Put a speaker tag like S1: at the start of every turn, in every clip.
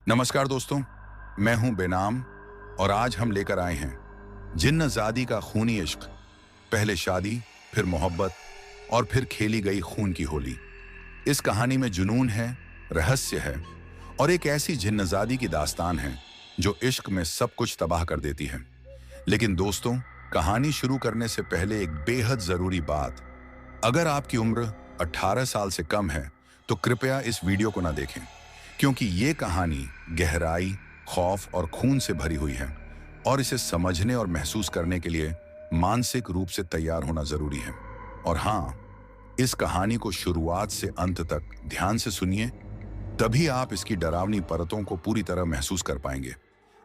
S1: नमस्कार दोस्तों, मैं हूं बेनाम और आज हम लेकर आए हैं जिन्नज़ादी का खूनी इश्क। पहले शादी, फिर मोहब्बत और फिर खेली गई खून की होली। इस कहानी में जुनून है, रहस्य है और एक ऐसी जिन्नज़ादी की दास्तान है जो इश्क में सब कुछ तबाह कर देती है। लेकिन दोस्तों, कहानी शुरू करने से पहले एक बेहद जरूरी बात। अगर आपकी उम्र 18 साल से कम है तो कृपया इस वीडियो को ना देखें, क्योंकि ये कहानी गहराई, खौफ और खून से भरी हुई है और इसे समझने और महसूस करने के लिए मानसिक रूप से तैयार होना जरूरी है। और हाँ, इस कहानी को शुरुआत से अंत तक ध्यान से सुनिए, तभी आप इसकी डरावनी परतों को पूरी तरह महसूस कर पाएंगे।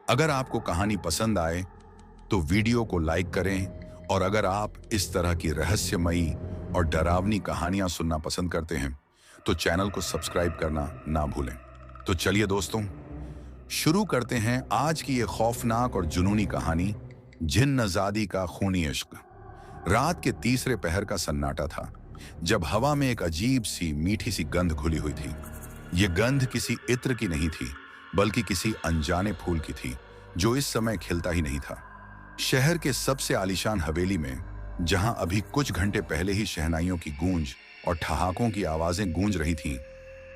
S1: अगर आपको कहानी पसंद आए तो वीडियो को लाइक करें, और अगर आप इस तरह की रहस्यमयी और डरावनी कहानियां सुनना पसंद करते हैं तो चैनल को सब्सक्राइब करना ना भूलें। तो चलिए दोस्तों, शुरू करते हैं आज की ये खौफनाक और जुनूनी कहानी, जिन्नज़ादी का खूनी इश्क। रात के तीसरे पहर का सन्नाटा था, जब हवा में एक अजीब सी मीठी सी गंध घुली हुई थी। ये गंध किसी इत्र की नहीं थी, बल्कि किसी अनजाने फूल की थी जो इस समय खिलता ही नहीं था। शहर के सबसे आलीशान हवेली में, जहां अभी कुछ घंटे पहले ही शहनाइयों की गूंज और ठहाकों की आवाजें गूंज रही थीं,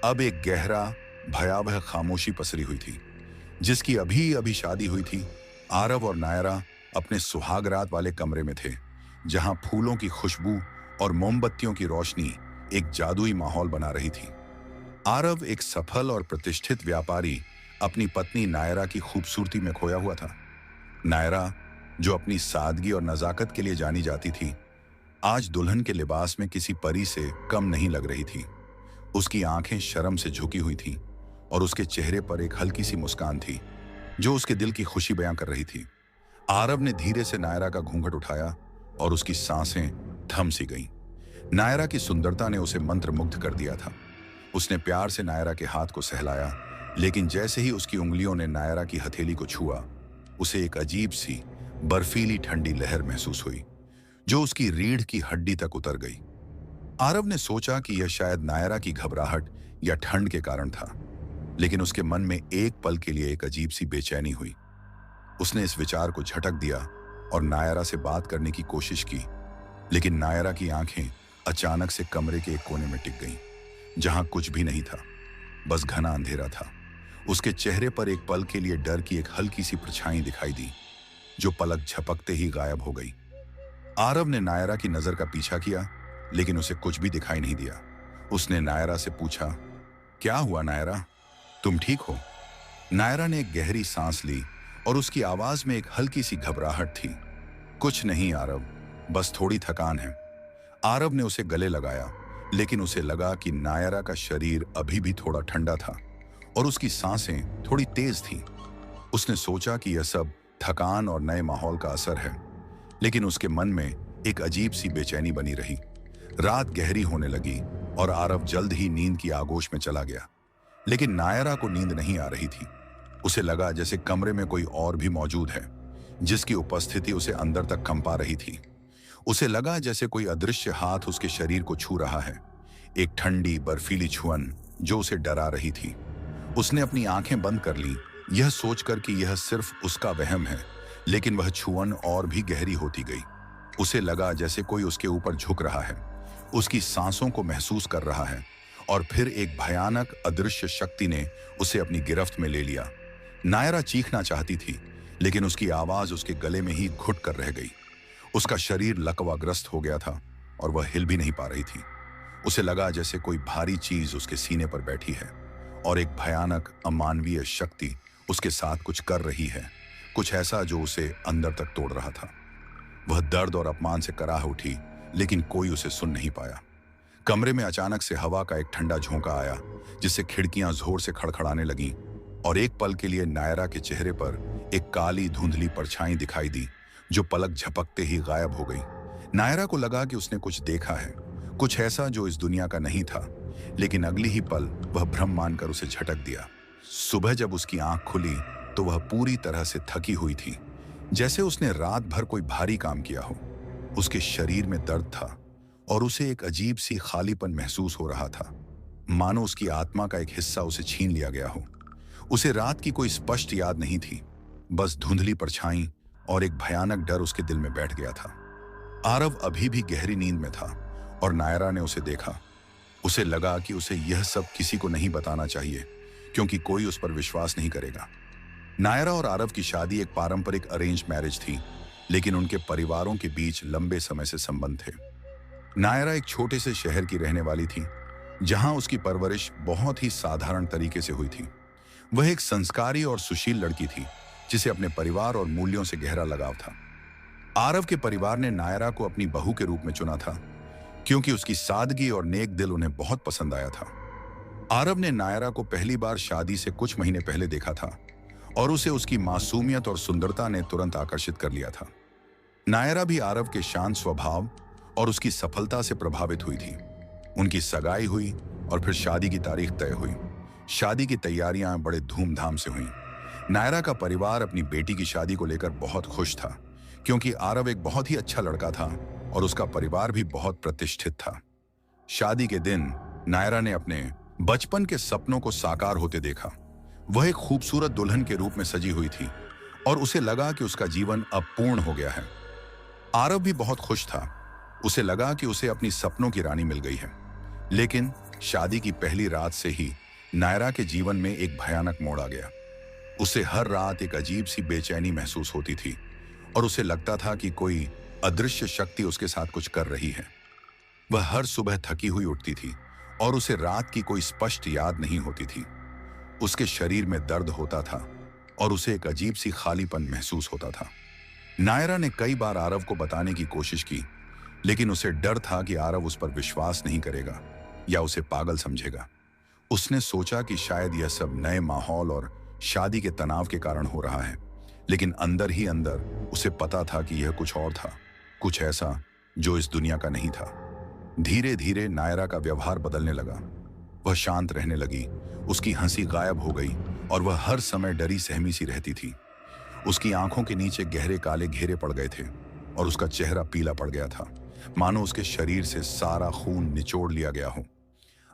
S1: अब एक गहरा भयावह खामोशी पसरी हुई थी। जिसकी अभी अभी शादी हुई थी, आरव और नायरा अपने सुहागरात वाले कमरे में थे, जहां फूलों की खुशबू और मोमबत्तियों की रोशनी एक जादुई माहौल बना रही थी। आरव, एक सफल और प्रतिष्ठित व्यापारी, अपनी पत्नी नायरा की खूबसूरती में खोया हुआ था। नायरा, जो अपनी सादगी और नजाकत के लिए जानी जाती थी, आज दुल्हन के लिबास में किसी परी से कम नहीं लग रही थी। उसकी आंखें शर्म से झुकी हुई थीं और उसके चेहरे पर एक हल्की सी मुस्कान थी जो उसके दिल की खुशी बयां कर रही थी। आरव ने धीरे से नायरा का घूंघट उठाया और उसकी सांसें थम सी गईं। नायरा की सुंदरता ने उसे मंत्रमुग्ध कर दिया था। उसने प्यार से नायरा के हाथ को सहलाया, लेकिन जैसे ही उसकी उंगलियों ने नायरा की हथेली को छुआ, उसे एक अजीब सी बर्फीली ठंडी लहर महसूस हुई जो उसकी रीढ़ की हड्डी तक उतर गई। आरव ने सोचा कि यह शायद नायरा की घबराहट या ठंड के कारण था, लेकिन उसके मन में एक पल के लिए एक अजीब सी बेचैनी हुई। उसने इस विचार को झटक दिया और नायरा से बात करने की कोशिश की, लेकिन नायरा की आंखें अचानक से कमरे के एक कोने में टिक गईं, जहां कुछ भी नहीं था, बस घना अंधेरा था। उसके चेहरे पर एक पल के लिए डर की एक हल्की सी परछाई दिखाई दी, जो पलक झपकते ही गायब हो गई। आरव ने नायरा की नजर का पीछा किया, लेकिन उसे कुछ भी दिखाई नहीं दिया। उसने नायरा से पूछा, क्या हुआ नायरा, तुम ठीक हो? नायरा ने एक गहरी सांस ली और उसकी आवाज में एक हल्की सी घबराहट थी। कुछ नहीं आरव, बस थोड़ी थकान है। आरव ने उसे गले लगाया, लेकिन उसे लगा कि नायरा का शरीर अभी भी थोड़ा ठंडा था और उसकी सांसें थोड़ी तेज थीं। उसने सोचा कि यह सब थकान और नए माहौल का असर है, लेकिन उसके मन में एक अजीब सी बेचैनी बनी रही। रात गहरी होने लगी और आरव जल्द ही नींद की आगोश में चला गया, लेकिन नायरा को नींद नहीं आ रही थी। उसे लगा जैसे कमरे में कोई और भी मौजूद है, जिसकी उपस्थिति उसे अंदर तक कंपा रही थी। उसे लगा जैसे कोई अदृश्य हाथ उसके शरीर को छू रहा है, एक ठंडी बर्फीली छुअन जो उसे डरा रही थी। उसने अपनी आंखें बंद कर ली, यह सोचकर कि यह सिर्फ उसका वहम है, लेकिन वह छुअन और भी गहरी होती गई। उसे लगा जैसे कोई उसके ऊपर झुक रहा है, उसकी सांसों को महसूस कर रहा है, और फिर एक भयानक अदृश्य शक्ति ने उसे अपनी गिरफ्त में ले लिया। नायरा चीखना चाहती थी, लेकिन उसकी आवाज उसके गले में ही घुट कर रह गई। उसका शरीर लकवाग्रस्त हो गया था और वह हिल भी नहीं पा रही थी। उसे लगा जैसे कोई भारी चीज उसके सीने पर बैठी है और एक भयानक अमानवीय शक्ति उसके साथ कुछ कर रही है, कुछ ऐसा जो उसे अंदर तक तोड़ रहा था। वह दर्द और अपमान से कराह उठी, लेकिन कोई उसे सुन नहीं पाया। कमरे में अचानक से हवा का एक ठंडा झोंका आया, जिससे खिड़कियां जोर से खड़खड़ाने लगीं, और एक पल के लिए नायरा के चेहरे पर एक काली धुंधली परछाई दिखाई दी, जो पलक झपकते ही गायब हो गई। नायरा को लगा कि उसने कुछ देखा है, कुछ ऐसा जो इस दुनिया का नहीं था, लेकिन अगली ही पल वह भ्रम मानकर उसे झटक दिया। सुबह जब उसकी आंख खुली तो वह पूरी तरह से थकी हुई थी, जैसे उसने रात भर कोई भारी काम किया हो। उसके शरीर में दर्द था और उसे एक अजीब सी खालीपन महसूस हो रहा था, मानो उसकी आत्मा का एक हिस्सा उसे छीन लिया गया हो। उसे रात की कोई स्पष्ट याद नहीं थी, बस धुंधली परछाई और एक भयानक डर उसके दिल में बैठ गया था। आरव अभी भी गहरी नींद में था और नायरा ने उसे देखा। उसे लगा कि उसे यह सब किसी को नहीं बताना चाहिए, क्योंकि कोई उस पर विश्वास नहीं करेगा। नायरा और आरव की शादी एक पारंपरिक अरेंज मैरिज थी, लेकिन उनके परिवारों के बीच लंबे समय से संबंध थे। नायरा एक छोटे से शहर की रहने वाली थी, जहां उसकी परवरिश बहुत ही साधारण तरीके से हुई थी। वह एक संस्कारी और सुशील लड़की थी, जिसे अपने परिवार और मूल्यों से गहरा लगाव था। आरव के परिवार ने नायरा को अपनी बहू के रूप में चुना था, क्योंकि उसकी सादगी और नेक दिल उन्हें बहुत पसंद आया था। आरव ने नायरा को पहली बार शादी से कुछ महीने पहले देखा था और उसे उसकी मासूमियत और सुंदरता ने तुरंत आकर्षित कर लिया था। नायरा भी आरव के शांत स्वभाव और उसकी सफलता से प्रभावित हुई थी। उनकी सगाई हुई और फिर शादी की तारीख तय हुई। शादी की तैयारियां बड़े धूमधाम से हुईं। नायरा का परिवार अपनी बेटी की शादी को लेकर बहुत खुश था, क्योंकि आरव एक बहुत ही अच्छा लड़का था और उसका परिवार भी बहुत प्रतिष्ठित था। शादी के दिन नायरा ने अपने बचपन के सपनों को साकार होते देखा। वह एक खूबसूरत दुल्हन के रूप में सजी हुई थी और उसे लगा कि उसका जीवन अब पूर्ण हो गया है। आरव भी बहुत खुश था। उसे लगा कि उसे अपनी सपनों की रानी मिल गई है। लेकिन शादी की पहली रात से ही नायरा के जीवन में एक भयानक मोड़ आ गया। उसे हर रात एक अजीब सी बेचैनी महसूस होती थी और उसे लगता था कि कोई अदृश्य शक्ति उसके साथ कुछ कर रही है। वह हर सुबह थकी हुई उठती थी और उसे रात की कोई स्पष्ट याद नहीं होती थी। उसके शरीर में दर्द होता था और उसे एक अजीब सी खालीपन महसूस होता था। नायरा ने कई बार आरव को बताने की कोशिश की, लेकिन उसे डर था कि आरव उस पर विश्वास नहीं करेगा या उसे पागल समझेगा। उसने सोचा कि शायद यह सब नए माहौल और शादी के तनाव के कारण हो रहा है, लेकिन अंदर ही अंदर उसे पता था कि यह कुछ और था, कुछ ऐसा जो इस दुनिया का नहीं था। धीरे धीरे नायरा का व्यवहार बदलने लगा। वह शांत रहने लगी, उसकी हंसी गायब हो गई और वह हर समय डरी सहमी सी रहती थी। उसकी आंखों के नीचे गहरे काले घेरे पड़ गए थे और उसका चेहरा पीला पड़ गया था, मानो उसके शरीर से सारा खून निचोड़ लिया गया हो।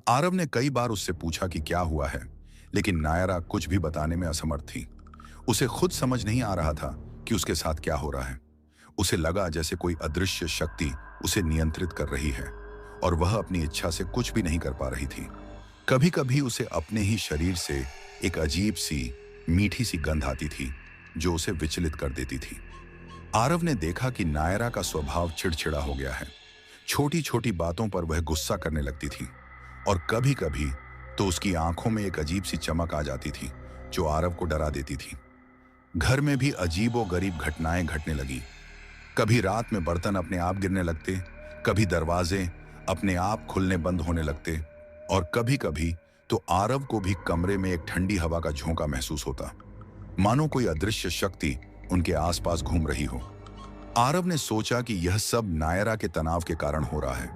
S1: आरव ने कई बार उससे पूछा कि क्या हुआ है, लेकिन नायरा कुछ भी बताने में असमर्थ थी। उसे खुद समझ नहीं आ रहा था कि उसके साथ क्या हो रहा है। उसे लगा जैसे कोई अदृश्य शक्ति उसे नियंत्रित कर रही है और वह अपनी इच्छा से कुछ भी नहीं कर पा रही थी। कभी कभी उसे अपने ही शरीर से एक अजीब सी मीठी सी गंध आती थी जो उसे विचलित कर देती थी। आरव ने देखा कि नायरा का स्वभाव चिड़चिड़ा हो गया है। छोटी छोटी बातों पर वह गुस्सा करने लगती थी और कभी कभी तो उसकी आंखों में एक अजीब सी चमक आ जाती थी जो आरव को डरा देती थी। घर में भी अजीबोगरीब घटनाएं घटने लगी। कभी रात में बर्तन अपने आप गिरने लगते, कभी दरवाजे अपने आप खुलने बंद होने लगते और कभी कभी तो आरव को भी कमरे में एक ठंडी हवा का झोंका महसूस होता, मानो कोई अदृश्य शक्ति उनके आसपास घूम रही हो। आरव ने सोचा कि यह सब नायरा के तनाव के कारण हो रहा है,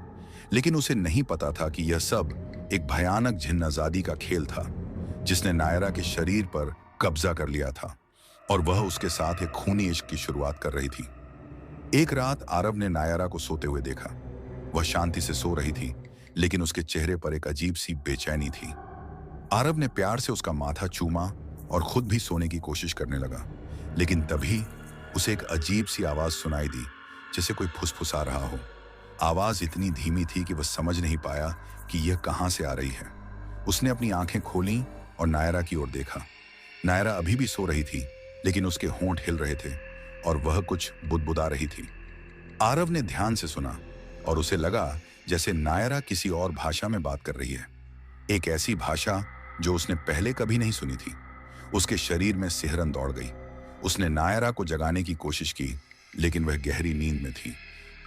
S1: लेकिन उसे नहीं पता था कि यह सब एक भयानक जिन्नाज़ादी का खेल था, जिसने नायरा के शरीर पर कब्जा कर लिया था और वह उसके साथ एक खूनी इश्क की शुरुआत कर रही थी। एक रात आरव ने नायरा को सोते हुए देखा। वह शांति से सो रही थी, लेकिन उसके चेहरे पर एक अजीब सी बेचैनी थी। आरव ने प्यार से उसका माथा चूमा और खुद भी सोने की कोशिश करने लगा, लेकिन तभी उसे एक अजीब सी आवाज सुनाई दी, जैसे कोई फुसफुसा रहा हो। आवाज इतनी धीमी थी कि वह समझ नहीं पाया कि यह कहां से आ रही है। उसने अपनी आंखें खोलीं और नायरा की ओर देखा। नायरा अभी भी सो रही थी, लेकिन उसके होंठ हिल रहे थे और वह कुछ बुदबुदा रही थी। आरव ने ध्यान से सुना और उसे लगा जैसे नायरा किसी और भाषा में बात कर रही है, एक ऐसी भाषा जो उसने पहले कभी नहीं सुनी थी। उसके शरीर में सिहरन दौड़ गई। उसने नायरा को जगाने की कोशिश की, लेकिन वह गहरी नींद में थी।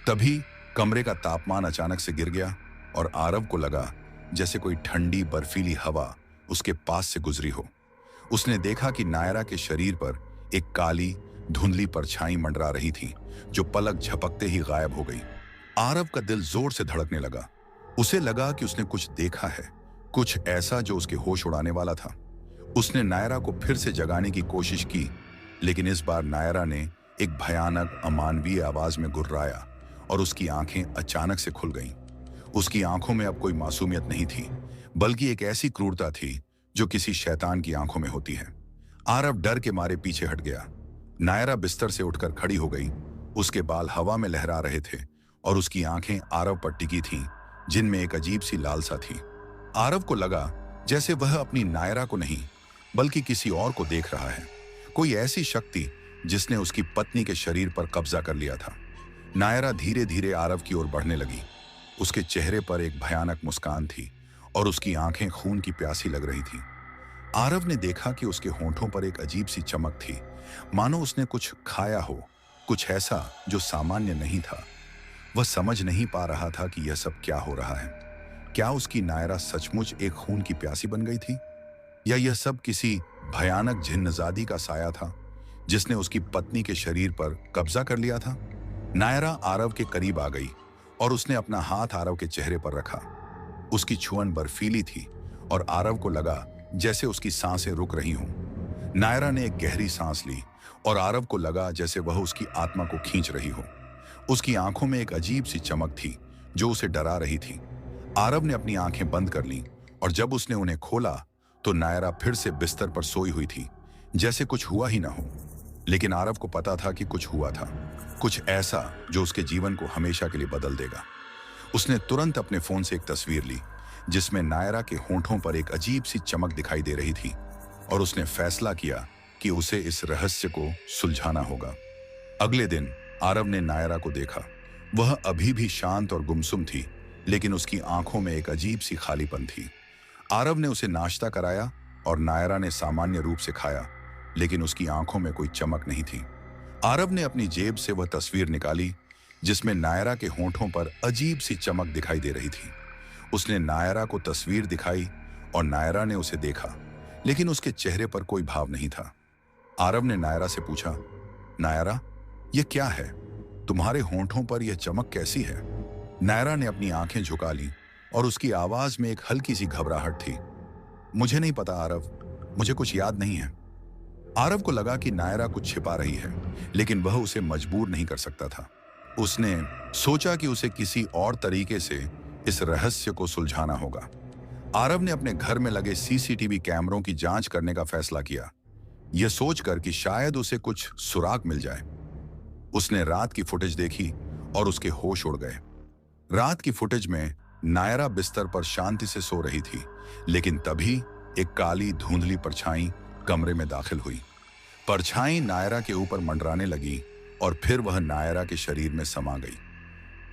S1: तभी कमरे का तापमान अचानक से गिर गया और आरव को लगा जैसे कोई ठंडी बर्फीली हवा उसके पास से गुजरी हो। उसने देखा कि नायरा के शरीर पर एक काली धुंधली परछाई मंडरा रही थी, जो पलक झपकते ही गायब हो गई। आरव का दिल जोर से धड़कने लगा। उसे लगा कि उसने कुछ देखा है, कुछ ऐसा जो उसके होश उड़ाने वाला था। उसने नायरा को फिर से जगाने की कोशिश की, लेकिन इस बार नायरा ने एक भयानक अमानवीय आवाज में गुर्राया और उसकी आंखें अचानक से खुल गईं। उसकी आंखों में अब कोई मासूमियत नहीं थी, बल्कि एक ऐसी क्रूरता थी जो किसी शैतान की आंखों में होती है। आरव डर के मारे पीछे हट गया। नायरा बिस्तर से उठकर खड़ी हो गई। उसके बाल हवा में लहरा रहे थे और उसकी आंखें आरव पर टिकी थीं, जिनमें एक अजीब सी लालसा थी। आरव को लगा जैसे वह अपनी नायरा को नहीं बल्कि किसी और को देख रहा है, कोई ऐसी शक्ति जिसने उसकी पत्नी के शरीर पर कब्जा कर लिया था। नायरा धीरे धीरे आरव की ओर बढ़ने लगी। उसके चेहरे पर एक भयानक मुस्कान थी और उसकी आंखें खून की प्यासी लग रही थीं। आरव ने देखा कि उसके होंठों पर एक अजीब सी चमक थी, मानो उसने कुछ खाया हो, कुछ ऐसा जो सामान्य नहीं था। वह समझ नहीं पा रहा था कि यह सब क्या हो रहा है। क्या उसकी नायरा सचमुच एक खून की प्यासी बन गई थी, या यह सब किसी भयानक जिन्नजादी का साया था जिसने उसकी पत्नी के शरीर पर कब्जा कर लिया था। नायरा आरव के करीब आ गई और उसने अपना हाथ आरव के चेहरे पर रखा। उसकी छुअन बर्फीली थी और आरव को लगा जैसे उसकी सांसें रुक रही हों। नायरा ने एक गहरी सांस ली और आरव को लगा जैसे वह उसकी आत्मा को खींच रही हो। उसकी आंखों में एक अजीब सी चमक थी जो उसे डरा रही थी। आरव ने अपनी आंखें बंद कर लीं और जब उसने उन्हें खोला तो नायरा फिर से बिस्तर पर सोई हुई थी, जैसे कुछ हुआ ही ना हो। लेकिन आरव को पता था कि कुछ हुआ था, कुछ ऐसा जो उसके जीवन को हमेशा के लिए बदल देगा। उसने तुरंत अपने फोन से एक तस्वीर ली जिसमें नायरा के होंठों पर एक अजीब सी चमक दिखाई दे रही थी और उसने फैसला किया कि उसे इस रहस्य को सुलझाना होगा। अगले दिन आरव ने नायरा को देखा। वह अभी भी शांत और गुमसुम थी, लेकिन उसकी आंखों में एक अजीब सी खालीपन थी। आरव ने उसे नाश्ता कराया और नायरा ने सामान्य रूप से खाया, लेकिन उसकी आंखों में कोई चमक नहीं थी। आरव ने अपनी जेब से वह तस्वीर निकाली जिसमें नायरा के होंठों पर अजीब सी चमक दिखाई दे रही थी। उसने नायरा को तस्वीर दिखाई और नायरा ने उसे देखा, लेकिन उसके चेहरे पर कोई भाव नहीं था। आरव ने नायरा से पूछा, नायरा, यह क्या है? तुम्हारे होंठों पर यह चमक कैसी है? नायरा ने अपनी आंखें झुका ली और उसकी आवाज में एक हल्की सी घबराहट थी। मुझे नहीं पता आरव, मुझे कुछ याद नहीं है। आरव को लगा कि नायरा कुछ छिपा रही है, लेकिन वह उसे मजबूर नहीं कर सकता था। उसने सोचा कि उसे किसी और तरीके से इस रहस्य को सुलझाना होगा। आरव ने अपने घर में लगे सीसीटीवी कैमरों की जांच करने का फैसला किया, यह सोचकर कि शायद उसे कुछ सुराग मिल जाए। उसने रात की फुटेज देखी और उसके होश उड़ गए। रात की फुटेज में नायरा बिस्तर पर शांति से सो रही थी, लेकिन तभी एक काली धुंधली परछाई कमरे में दाखिल हुई। परछाई नायरा के ऊपर मंडराने लगी और फिर वह नायरा के शरीर में समा गई।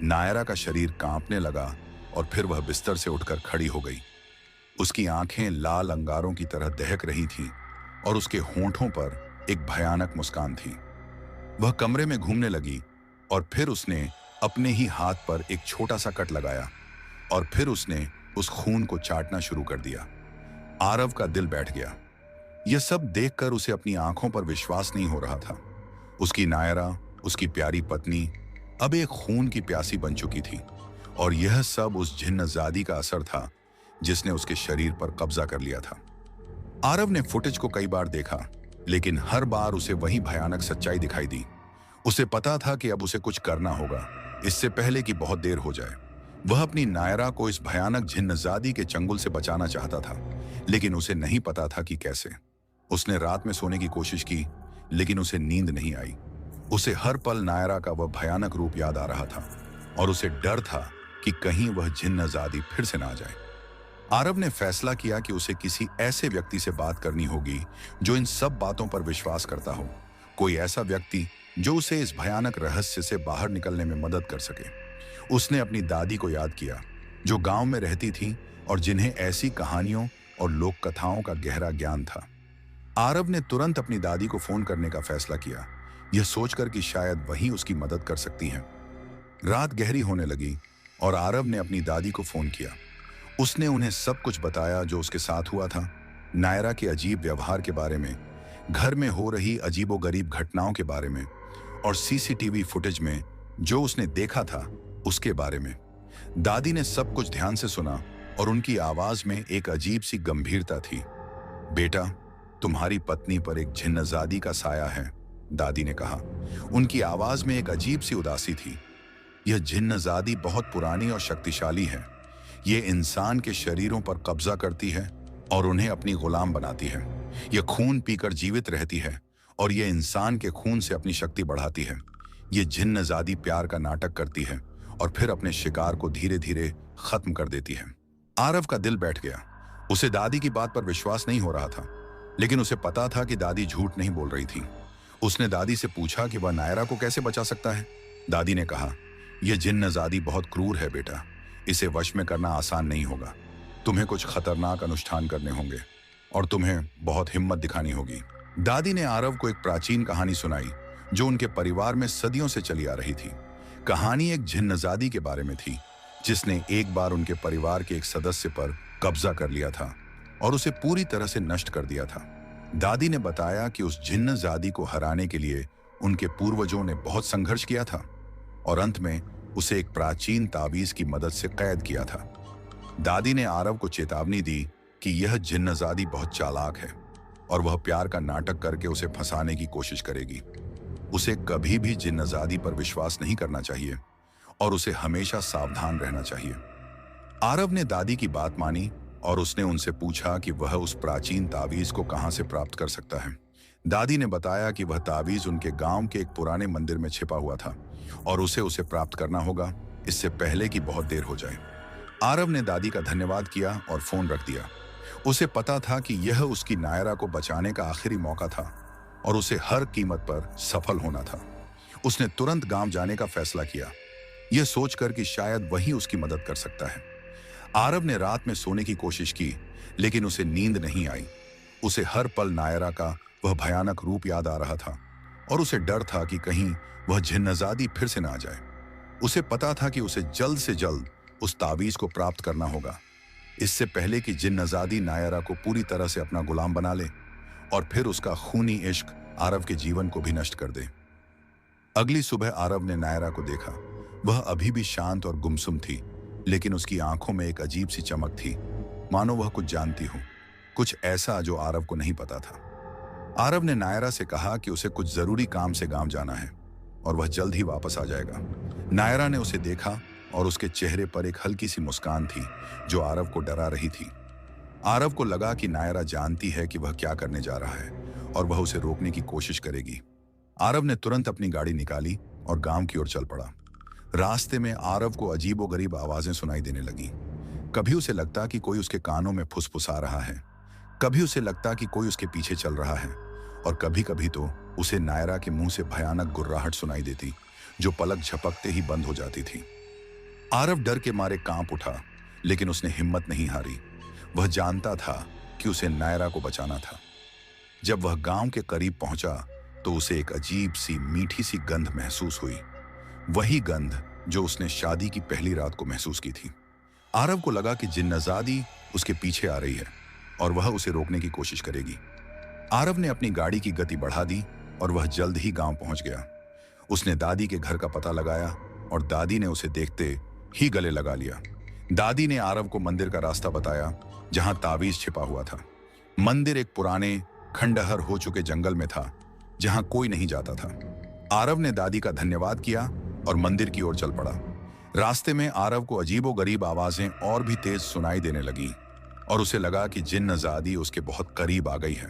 S1: नायरा का शरीर कांपने लगा और फिर वह बिस्तर से उठकर खड़ी हो गई। उसकी आंखें लाल अंगारों की तरह दहक रही थीं और उसके होंठों पर एक भयानक मुस्कान थी। वह कमरे में घूमने लगी और फिर उसने अपने ही हाथ पर एक छोटा सा कट लगाया और फिर उसने उस खून को चाटना शुरू कर दिया। आरव का दिल बैठ गया। यह सब देखकर उसे अपनी आंखों पर विश्वास नहीं हो रहा था। उसकी नायरा, उसकी प्यारी पत्नी, अब एक खून की प्यासी बन चुकी थी और यह सब उस जिन्नजादी का असर था जिसने उसके शरीर पर कब्जा कर लिया था। आरव ने फुटेज को कई बार देखा, लेकिन हर बार उसे वही भयानक सच्चाई दिखाई दी। उसे पता था कि अब उसे कुछ करना होगा, इससे पहले कि बहुत देर हो जाए। वह अपनी नायरा को इस भयानक जिन्नजादी के चंगुल से बचाना चाहता था, लेकिन उसे नहीं पता था कि कैसे। उसने रात में सोने की कोशिश की, लेकिन उसे नींद नहीं आई। उसे हर पल नायरा का वह भयानक रूप याद आ रहा था और उसे डर था कि कहीं वह जिन्नजादी फिर से ना आ जाए। आरव ने फैसला किया कि उसे किसी ऐसे व्यक्ति से बात करनी होगी जो इन सब बातों पर विश्वास करता हो, कोई ऐसा व्यक्ति जो उसे इस भयानक रहस्य से बाहर निकलने में मदद कर सके। उसने अपनी दादी को याद किया, जो गांव में रहती थी और जिन्हें ऐसी कहानियों और लोक कथाओं का गहरा ज्ञान था। आरव ने तुरंत अपनी दादी को फोन करने का फैसला किया, यह सोचकर कि शायद वही उसकी मदद कर सकती हैं। रात गहरी होने लगी और आरव ने अपनी दादी को फोन किया। उसने उन्हें सब कुछ बताया जो उसके साथ हुआ था, नायरा के अजीब व्यवहार के बारे में, घर में हो रही अजीबोगरीब घटनाओं के बारे में और सीसीटीवी फुटेज में जो उसने देखा था उसके बारे में। दादी ने सब कुछ ध्यान से सुना और उनकी आवाज में एक अजीब सी गंभीरता थी। बेटा, तुम्हारी पत्नी पर एक जिन्नजादी का साया है, दादी ने कहा। उनकी आवाज में एक अजीब सी उदासी थी। यह जिन्नजादी बहुत पुरानी और शक्तिशाली है। ये इंसान के शरीरों पर कब्जा करती है और उन्हें अपनी गुलाम बनाती है। यह खून पीकर जीवित रहती है और यह इंसान के खून से अपनी शक्ति बढ़ाती है। ये जिन्नजादी प्यार का नाटक करती है और फिर अपने शिकार को धीरे धीरे खत्म कर देती है। आरव का दिल बैठ गया। उसे दादी की बात पर विश्वास नहीं हो रहा था, लेकिन उसे पता था कि दादी झूठ नहीं बोल रही थी। उसने दादी से पूछा कि वह नायरा को कैसे बचा सकता है। दादी ने कहा, यह जिन्नजादी बहुत क्रूर है बेटा, इसे वश में करना आसान नहीं होगा। तुम्हें कुछ खतरनाक अनुष्ठान करने होंगे और तुम्हें बहुत हिम्मत दिखानी होगी। दादी ने आरव को एक प्राचीन कहानी सुनाई जो उनके परिवार में सदियों से चली आ रही थी। कहानी एक जिन्नजादी के बारे में थी जिसने एक बार उनके परिवार के एक सदस्य पर कब्जा कर लिया था और उसे पूरी तरह से नष्ट कर दिया था। दादी ने बताया कि उस जिन्नजादी को हराने के लिए उनके पूर्वजों ने बहुत संघर्ष किया था और अंत में उसे एक प्राचीन तावीज की मदद से कैद किया था। दादी ने आरव को चेतावनी दी कि यह जिन्नजादी बहुत चालाक है और वह प्यार का नाटक करके उसे फंसाने की कोशिश करेगी। उसे कभी भी जिन्नजादी पर विश्वास नहीं करना चाहिए और उसे हमेशा सावधान रहना चाहिए। आरव ने दादी की बात मानी और उसने उनसे पूछा कि वह उस प्राचीन तावीज को कहां से प्राप्त कर सकता है। दादी ने बताया कि वह तावीज उनके गांव के एक पुराने मंदिर में छिपा हुआ था और उसे प्राप्त करना होगा, इससे पहले कि बहुत देर हो जाए। आरव ने दादी का धन्यवाद किया और फोन रख दिया। उसे पता था कि यह उसकी नायरा को बचाने का आखिरी मौका था और उसे हर कीमत पर सफल होना था। उसने तुरंत गांव जाने का फैसला किया, यह सोचकर कि शायद वही उसकी मदद कर सकता है। आरव ने रात में सोने की कोशिश की, लेकिन उसे नींद नहीं आई। उसे हर पल नायरा का वह भयानक रूप याद आ रहा था और उसे डर था कि कहीं वह जिन्नजादी फिर से ना आ जाए। उसे पता था कि उसे जल्द से जल्द उस तावीज को प्राप्त करना होगा, इससे पहले कि जिन्नजादी नायरा को पूरी तरह से अपना गुलाम बना ले और फिर उसका खूनी इश्क आरव के जीवन को भी नष्ट कर दे। अगली सुबह आरव ने नायरा को देखा। वह अभी भी शांत और गुमसुम थी, लेकिन उसकी आंखों में एक अजीब सी चमक थी, मानो वह कुछ जानती हो, कुछ ऐसा जो आरव को नहीं पता था। आरव ने नायरा से कहा कि उसे कुछ जरूरी काम से गांव जाना है और वह जल्द ही वापस आ जाएगा। नायरा ने उसे देखा और उसके चेहरे पर एक हल्की सी मुस्कान थी जो आरव को डरा रही थी। आरव को लगा कि नायरा जानती है कि वह क्या करने जा रहा है और वह उसे रोकने की कोशिश करेगी। आरव ने तुरंत अपनी गाड़ी निकाली और गांव की ओर चल पड़ा। रास्ते में आरव को अजीबोगरीब आवाजें सुनाई देने लगी। कभी उसे लगता कि कोई उसके कानों में फुसफुसा रहा है, कभी उसे लगता कि कोई उसके पीछे चल रहा है और कभी कभी तो उसे नायरा के मुंह से भयानक गुर्राहट सुनाई देती जो पलक झपकते ही बंद हो जाती थी। आरव डर के मारे कांप उठा, लेकिन उसने हिम्मत नहीं हारी। वह जानता था कि उसे नायरा को बचाना था। जब वह गांव के करीब पहुंचा तो उसे एक अजीब सी मीठी सी गंध महसूस हुई, वही गंध जो उसने शादी की पहली रात को महसूस की थी। आरव को लगा कि जिन्नजादी उसके पीछे आ रही है और वह उसे रोकने की कोशिश करेगी। आरव ने अपनी गाड़ी की गति बढ़ा दी और वह जल्द ही गांव पहुंच गया। उसने दादी के घर का पता लगाया और दादी ने उसे देखते ही गले लगा लिया। दादी ने आरव को मंदिर का रास्ता बताया जहां तावीज छिपा हुआ था। मंदिर एक पुराने खंडहर हो चुके जंगल में था जहां कोई नहीं जाता था। आरव ने दादी का धन्यवाद किया और मंदिर की ओर चल पड़ा। रास्ते में आरव को अजीबोगरीब आवाजें और भी तेज सुनाई देने लगी और उसे लगा कि जिन्नजादी उसके बहुत करीब आ गई है।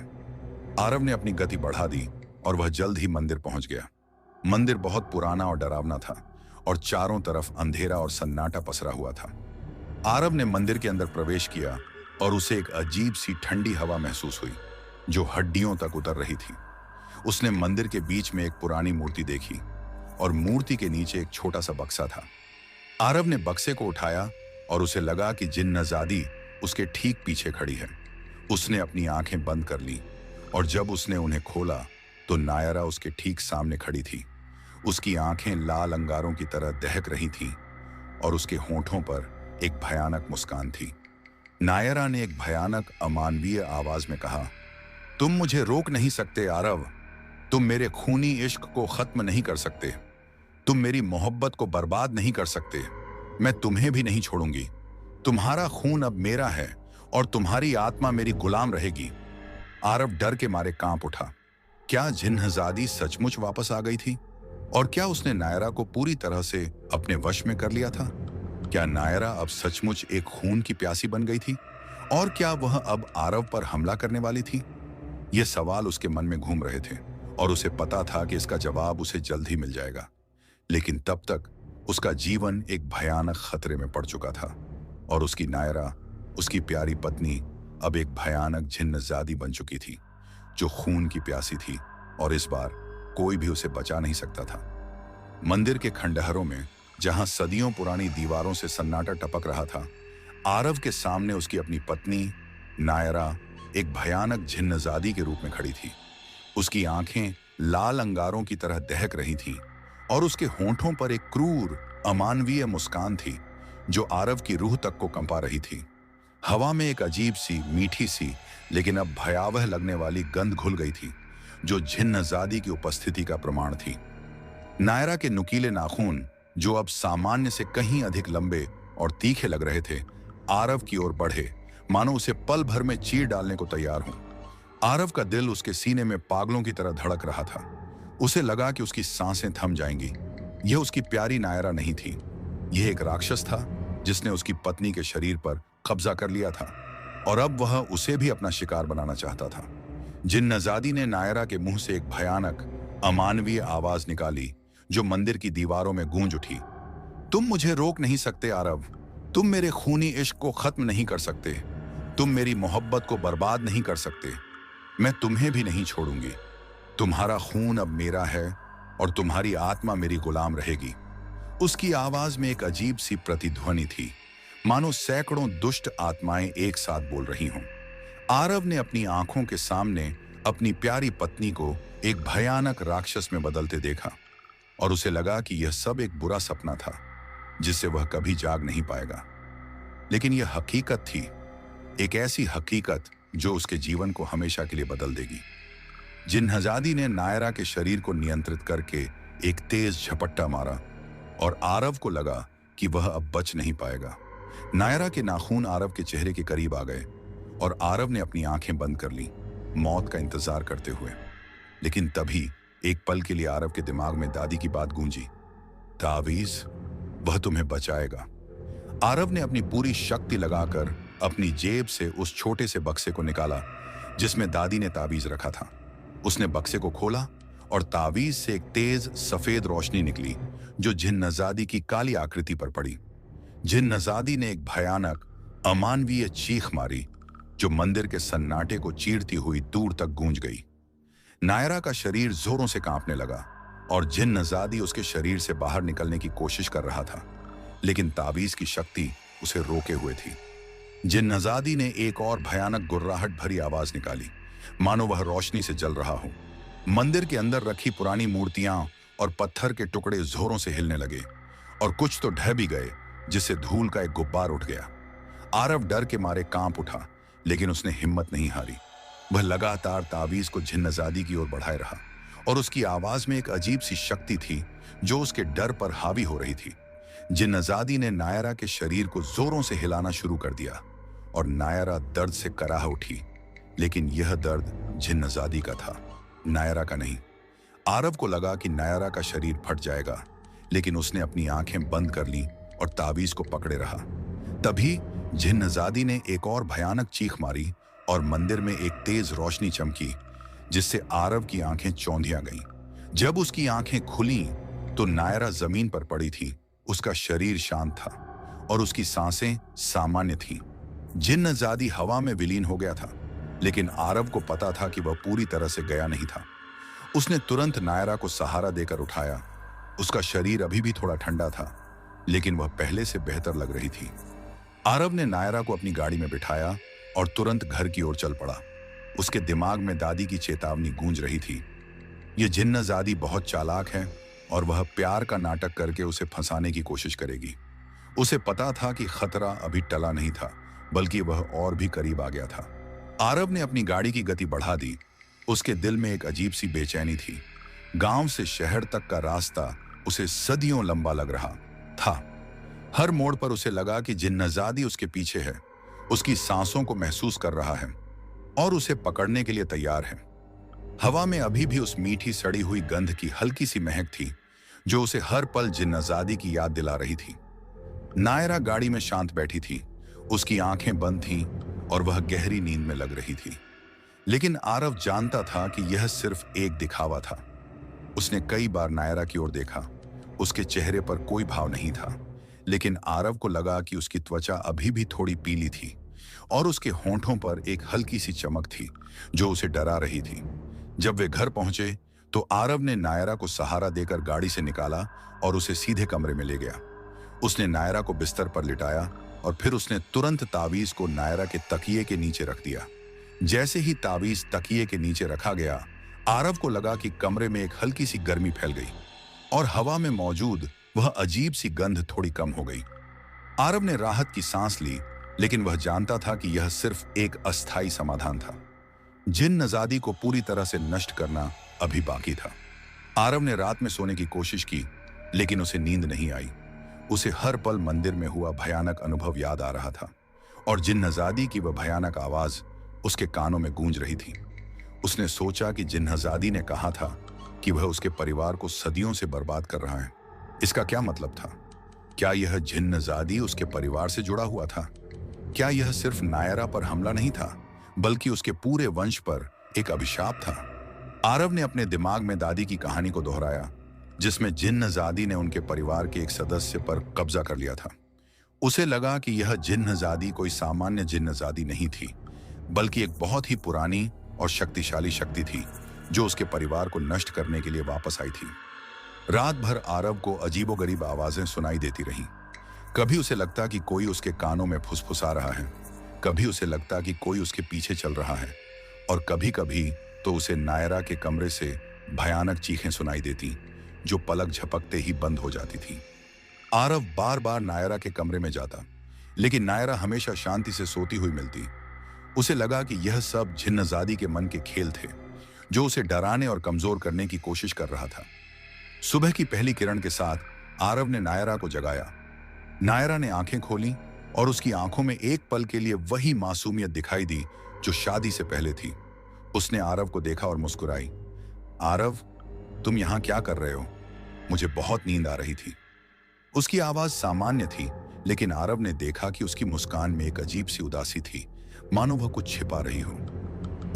S1: आरव ने अपनी गति बढ़ा दी और वह जल्द ही मंदिर पहुंच गया। मंदिर बहुत पुराना और डरावना था और चारों तरफ अंधेरा और सन्नाटा पसरा हुआ था। आरव ने मंदिर के अंदर प्रवेश किया और उसे एक अजीब सी ठंडी हवा महसूस हुई जो हड्डियों तक उतर रही थी। उसने मंदिर के बीच में एक पुरानी मूर्ति देखी और मूर्ति के नीचे एक छोटा सा बक्सा था। आरव ने बक्से को उठाया और उसे लगा कि जिन्नजादी उसके ठीक पीछे खड़ी है। उसने अपनी आंखें बंद कर ली और जब उसने उन्हें खोला तो नायरा उसके ठीक सामने खड़ी थी। उसकी आंखें लाल अंगारों की तरह दहक रही थीं और उसके होंठों पर एक भयानक मुस्कान थी। नायरा ने एक भयानक अमानवीय आवाज में कहा, तुम मुझे रोक नहीं सकते आरव, तुम मेरे खूनी इश्क को खत्म नहीं कर सकते, तुम मेरी मोहब्बत को बर्बाद नहीं कर सकते, मैं तुम्हें भी नहीं छोड़ूंगी। तुम्हारा खून अब मेरा है और तुम्हारी आत्मा मेरी गुलाम रहेगी। आरव डर के मारे कांप उठा। क्या जिन्नजादी सचमुच वापस आ गई थी? और क्या उसने नायरा को पूरी तरह से अपने वश में कर लिया था? क्या नायरा अब सचमुच एक खून की प्यासी बन गई थी और क्या वह अब आरव पर हमला करने वाली थी? ये सवाल उसके मन में घूम रहे थे और उसे पता था कि इसका जवाब उसे जल्द ही मिल जाएगा। लेकिन तब तक उसका जीवन एक भयानक खतरे में पड़ चुका था और उसकी नायरा, उसकी प्यारी पत्नी, अब एक भयानक जिन्नजादी बन चुकी थी जो खून की प्यासी थी और इस बार कोई भी उसे बचा नहीं सकता था। मंदिर के खंडहरों में, जहां सदियों पुरानी दीवारों से सन्नाटा टपक रहा था, आरव के सामने उसकी अपनी पत्नी नायरा एक भयानक जिन्नजादी के रूप में खड़ी थी। उसकी आंखें लाल अंगारों की तरह दहक रही थीं और उसके होंठों पर एक क्रूर, अमानवीय मुस्कान थी जो आरव की रूह तक को कंपा रही थी। हवा में एक अजीब सी, मीठी सी, लेकिन अब भयावह लगने वाली गंध घुल गई थी जो जिन्नजादी की उपस्थिति का प्रमाण थी। नायरा के नुकीले नाखून, जो अब सामान्य से कहीं अधिक लंबे और तीखे लग रहे थे, आरव की ओर बढ़े, मानो उसे पल भर में चीर डालने को तैयार हों। आरव का दिल उसके सीने में पागलों की तरह धड़क रहा था। उसे लगा कि उसकी सांसें थम जाएंगी। यह उसकी प्यारी नायरा नहीं थी, यह एक राक्षस था जिसने उसकी पत्नी के शरीर पर कब्जा कर लिया था और अब वह उसे भी अपना शिकार बनाना चाहता था। जिन्नजादी ने नायरा के मुंह से एक भयानक, अमानवीय आवाज निकाली जो मंदिर की दीवारों में गूंज उठी। तुम मुझे रोक नहीं सकते आरव, तुम मेरे खूनी इश्क को खत्म नहीं कर सकते, तुम मेरी मोहब्बत को बर्बाद नहीं कर सकते, मैं तुम्हें भी नहीं छोड़ूंगी। तुम्हारा खून अब मेरा है और तुम्हारी आत्मा मेरी गुलाम रहेगी। उसकी आवाज में एक अजीब सी प्रतिध्वनि थी, मानो सैकड़ों दुष्ट आत्माएं एक साथ बोल रही हों। आरव ने अपनी आंखों के सामने अपनी प्यारी पत्नी को एक भयानक राक्षस में बदलते देखा और उसे लगा कि यह सब एक बुरा सपना था जिससे वह कभी जाग नहीं पाएगा। लेकिन यह हकीकत थी, एक ऐसी हकीकत जो उसके जीवन को हमेशा के लिए बदल देगी। जिन्नजादी ने नायरा के शरीर को नियंत्रित करके एक तेज झपट्टा मारा और आरव को लगा कि वह अब बच नहीं पाएगा। नायरा के नाखून आरव के चेहरे के करीब आ गए और आरव ने अपनी आंखें बंद कर ली, मौत का इंतजार करते हुए। लेकिन तभी एक पल के लिए आरव के दिमाग में दादी की बात गूंजी, तावीज, वह तुम्हें बचाएगा। आरव ने अपनी पूरी शक्ति लगाकर अपनी जेब से उस छोटे से बक्से को निकाला जिसमें दादी ने तावीज रखा था। उसने बक्से को खोला और तावीज से एक तेज सफेद रोशनी निकली जो जिन्नजादी की काली आकृति पर पड़ी। जिन्नजादी ने एक भयानक, अमानवीय चीख मारी जो मंदिर के सन्नाटे को चीरती हुई दूर तक गूंज गई। नायरा का शरीर जोरों से कांपने लगा और जिन्नजादी उसके शरीर से बाहर निकलने की कोशिश कर रहा था, लेकिन तावीज की शक्ति उसे रोके हुए थी। जिन्नजादी ने एक और भयानक गुर्राहट भरी आवाज निकाली, मानो वह रोशनी से जल रहा हो। मंदिर के अंदर रखी पुरानी मूर्तियां और पत्थर के टुकड़े जोरों से हिलने लगे और कुछ तो ढह भी गए, जिससे धूल का एक गुब्बार उठ गया। आरव डर के मारे कांप उठा, लेकिन उसने हिम्मत नहीं हारी। वह लगातार तावीज को जिन्नजादी की ओर बढ़ाए रहा और उसकी आवाज में एक अजीब सी शक्ति थी जो उसके डर पर हावी हो रही थी। जिन्नजादी ने नायरा के शरीर को जोरों से हिलाना शुरू कर दिया और नायरा दर्द से कराह उठी, लेकिन यह दर्द जिन्नजादी का था, नायरा का नहीं। आरव को लगा कि नायरा का शरीर फट जाएगा, लेकिन उसने अपनी आंखें बंद कर लीं और तावीज को पकड़े रहा। तभी जिन्नजादी ने एक और भयानक चीख मारी और मंदिर में एक तेज रोशनी चमकी जिससे आरव की आंखें चौंधिया गईं। जब उसकी आंखें खुलीं तो नायरा जमीन पर पड़ी थी। उसका शरीर शांत था और उसकी सांसें सामान्य थीं। जिन्नजादी हवा में विलीन हो गया था, लेकिन आरव को पता था कि वह पूरी तरह से गया नहीं था। उसने तुरंत नायरा को सहारा देकर उठाया। उसका शरीर अभी भी थोड़ा ठंडा था, लेकिन वह पहले से बेहतर लग रही थी। आरव ने नायरा को अपनी गाड़ी में बिठाया और तुरंत घर की ओर चल पड़ा। उसके दिमाग में दादी की चेतावनी गूंज रही थी, यह जिन्नजादी बहुत चालाक है और वह प्यार का नाटक करके उसे फंसाने की कोशिश करेगी। उसे पता था कि खतरा अभी टला नहीं था, बल्कि वह और भी करीब आ गया था। आरव ने अपनी गाड़ी की गति बढ़ा दी। उसके दिल में एक अजीब सी बेचैनी थी। गांव से शहर तक का रास्ता उसे सदियों लंबा लग रहा था। हर मोड़ पर उसे लगा कि जिन्नजादी उसके पीछे है, उसकी सांसों को महसूस कर रहा है और उसे पकड़ने के लिए तैयार है। हवा में अभी भी उस मीठी सड़ी हुई गंध की हल्की सी महक थी जो उसे हर पल जिन्नजादी की याद दिला रही थी। नायरा गाड़ी में शांत बैठी थी, उसकी आंखें बंद थीं और वह गहरी नींद में लग रही थी। लेकिन आरव जानता था कि यह सिर्फ एक दिखावा था। उसने कई बार नायरा की ओर देखा। उसके चेहरे पर कोई भाव नहीं था, लेकिन आरव को लगा कि उसकी त्वचा अभी भी थोड़ी पीली थी और उसके होंठों पर एक हल्की सी चमक थी जो उसे डरा रही थी। जब वे घर पहुंचे तो आरव ने नायरा को सहारा देकर गाड़ी से निकाला और उसे सीधे कमरे में ले गया। उसने नायरा को बिस्तर पर लिटाया और फिर उसने तुरंत तावीज को नायरा के तकिए के नीचे रख दिया। जैसे ही तावीज तकिए के नीचे रखा गया, आरव को लगा कि कमरे में एक हल्की सी गर्मी फैल गई और हवा में मौजूद वह अजीब सी गंध थोड़ी कम हो गई। आरव ने राहत की सांस ली, लेकिन वह जानता था कि यह सिर्फ एक अस्थायी समाधान था। जिन नजादी को पूरी तरह से नष्ट करना अभी बाकी था। आरव ने रात में सोने की कोशिश की, लेकिन उसे नींद नहीं आई। उसे हर पल मंदिर में हुआ भयानक अनुभव याद आ रहा था और जिन्नजादी की वह भयानक आवाज उसके कानों में गूंज रही थी। उसने सोचा कि जिन्नजादी ने कहा था कि वह उसके परिवार को सदियों से बर्बाद कर रहा है। इसका क्या मतलब था? क्या यह जिन्नजादी उसके परिवार से जुड़ा हुआ था? क्या यह सिर्फ नायरा पर हमला नहीं था, बल्कि उसके पूरे वंश पर एक अभिशाप था? आरव ने अपने दिमाग में दादी की कहानी को दोहराया, जिसमें जिन्नजादी ने उनके परिवार के एक सदस्य पर कब्जा कर लिया था। उसे लगा कि यह जिन्नजादी कोई सामान्य जिन्नजादी नहीं थी, बल्कि एक बहुत ही पुरानी और शक्तिशाली शक्ति थी जो उसके परिवार को नष्ट करने के लिए वापस आई थी। रात भर आरव को अजीबोगरीब आवाजें सुनाई देती रहीं। कभी उसे लगता कि कोई उसके कानों में फुसफुसा रहा है, कभी उसे लगता कि कोई उसके पीछे चल रहा है, और कभी कभी तो उसे नायरा के कमरे से भयानक चीखें सुनाई देती जो पलक झपकते ही बंद हो जाती थी। आरव बार बार नायरा के कमरे में जाता, लेकिन नायरा हमेशा शांति से सोती हुई मिलती। उसे लगा कि यह सब जिन्नजादी के मन के खेल थे जो उसे डराने और कमजोर करने की कोशिश कर रहा था। सुबह की पहली किरण के साथ आरव ने नायरा को जगाया। नायरा ने आंखें खोली और उसकी आंखों में एक पल के लिए वही मासूमियत दिखाई दी जो शादी से पहले थी। उसने आरव को देखा और मुस्कुराई। आरव, तुम यहां क्या कर रहे हो? मुझे बहुत नींद आ रही थी। उसकी आवाज सामान्य थी, लेकिन आरव ने देखा कि उसकी मुस्कान में एक अजीब सी उदासी थी, मानो वह कुछ छिपा रही हो।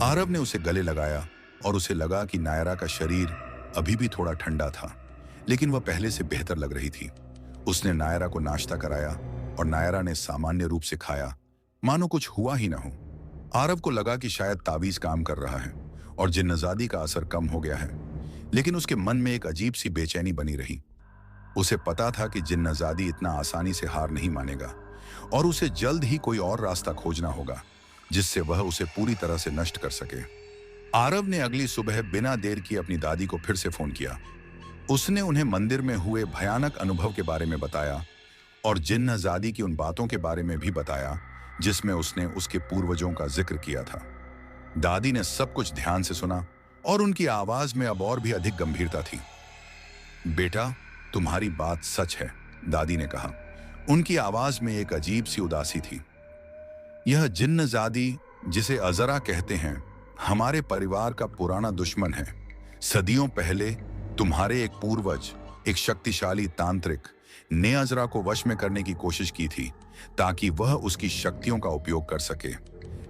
S1: आरव ने उसे गले लगाया और उसे लगा कि नायरा का शरीर अभी भी थोड़ा ठंडा था, लेकिन वह पहले से बेहतर लग रही थी। उसने नायरा को नाश्ता कराया और नायरा ने सामान्य रूप से खाया, मानो कुछ हुआ ही न हो। आरव को लगा कि शायद तावीज काम कर रहा है और जिन्नजादी का असर कम हो गया है, लेकिन उसके मन में एक अजीब सी बेचैनी बनी रही। उसे पता था कि जिन्नजादी इतना आसानी से हार नहीं मानेगा और उसे जल्द ही कोई और रास्ता खोजना होगा जिससे वह उसे पूरी तरह से नष्ट कर सके। आरव ने अगली सुबह बिना देर किए अपनी दादी को फिर से फोन किया। उसने उन्हें मंदिर में हुए भयानक अनुभव के बारे में बताया और जिन्नजादी की उन बातों के बारे में भी बताया जिसमें उसने उसके पूर्वजों का जिक्र किया था। दादी ने सब कुछ ध्यान से सुना और उनकी आवाज में अब और भी अधिक गंभीरता थी। बेटा, तुम्हारी बात सच है, दादी ने कहा। उनकी आवाज में एक अजीब सी उदासी थी। यह जिन्नजादी, जिसे अजरा कहते हैं, हमारे परिवार का पुराना दुश्मन है। सदियों पहले तुम्हारे एक पूर्वज, एक शक्तिशाली तांत्रिक, ने अजरा को वश में करने की कोशिश की थी ताकि वह उसकी शक्तियों का उपयोग कर सके।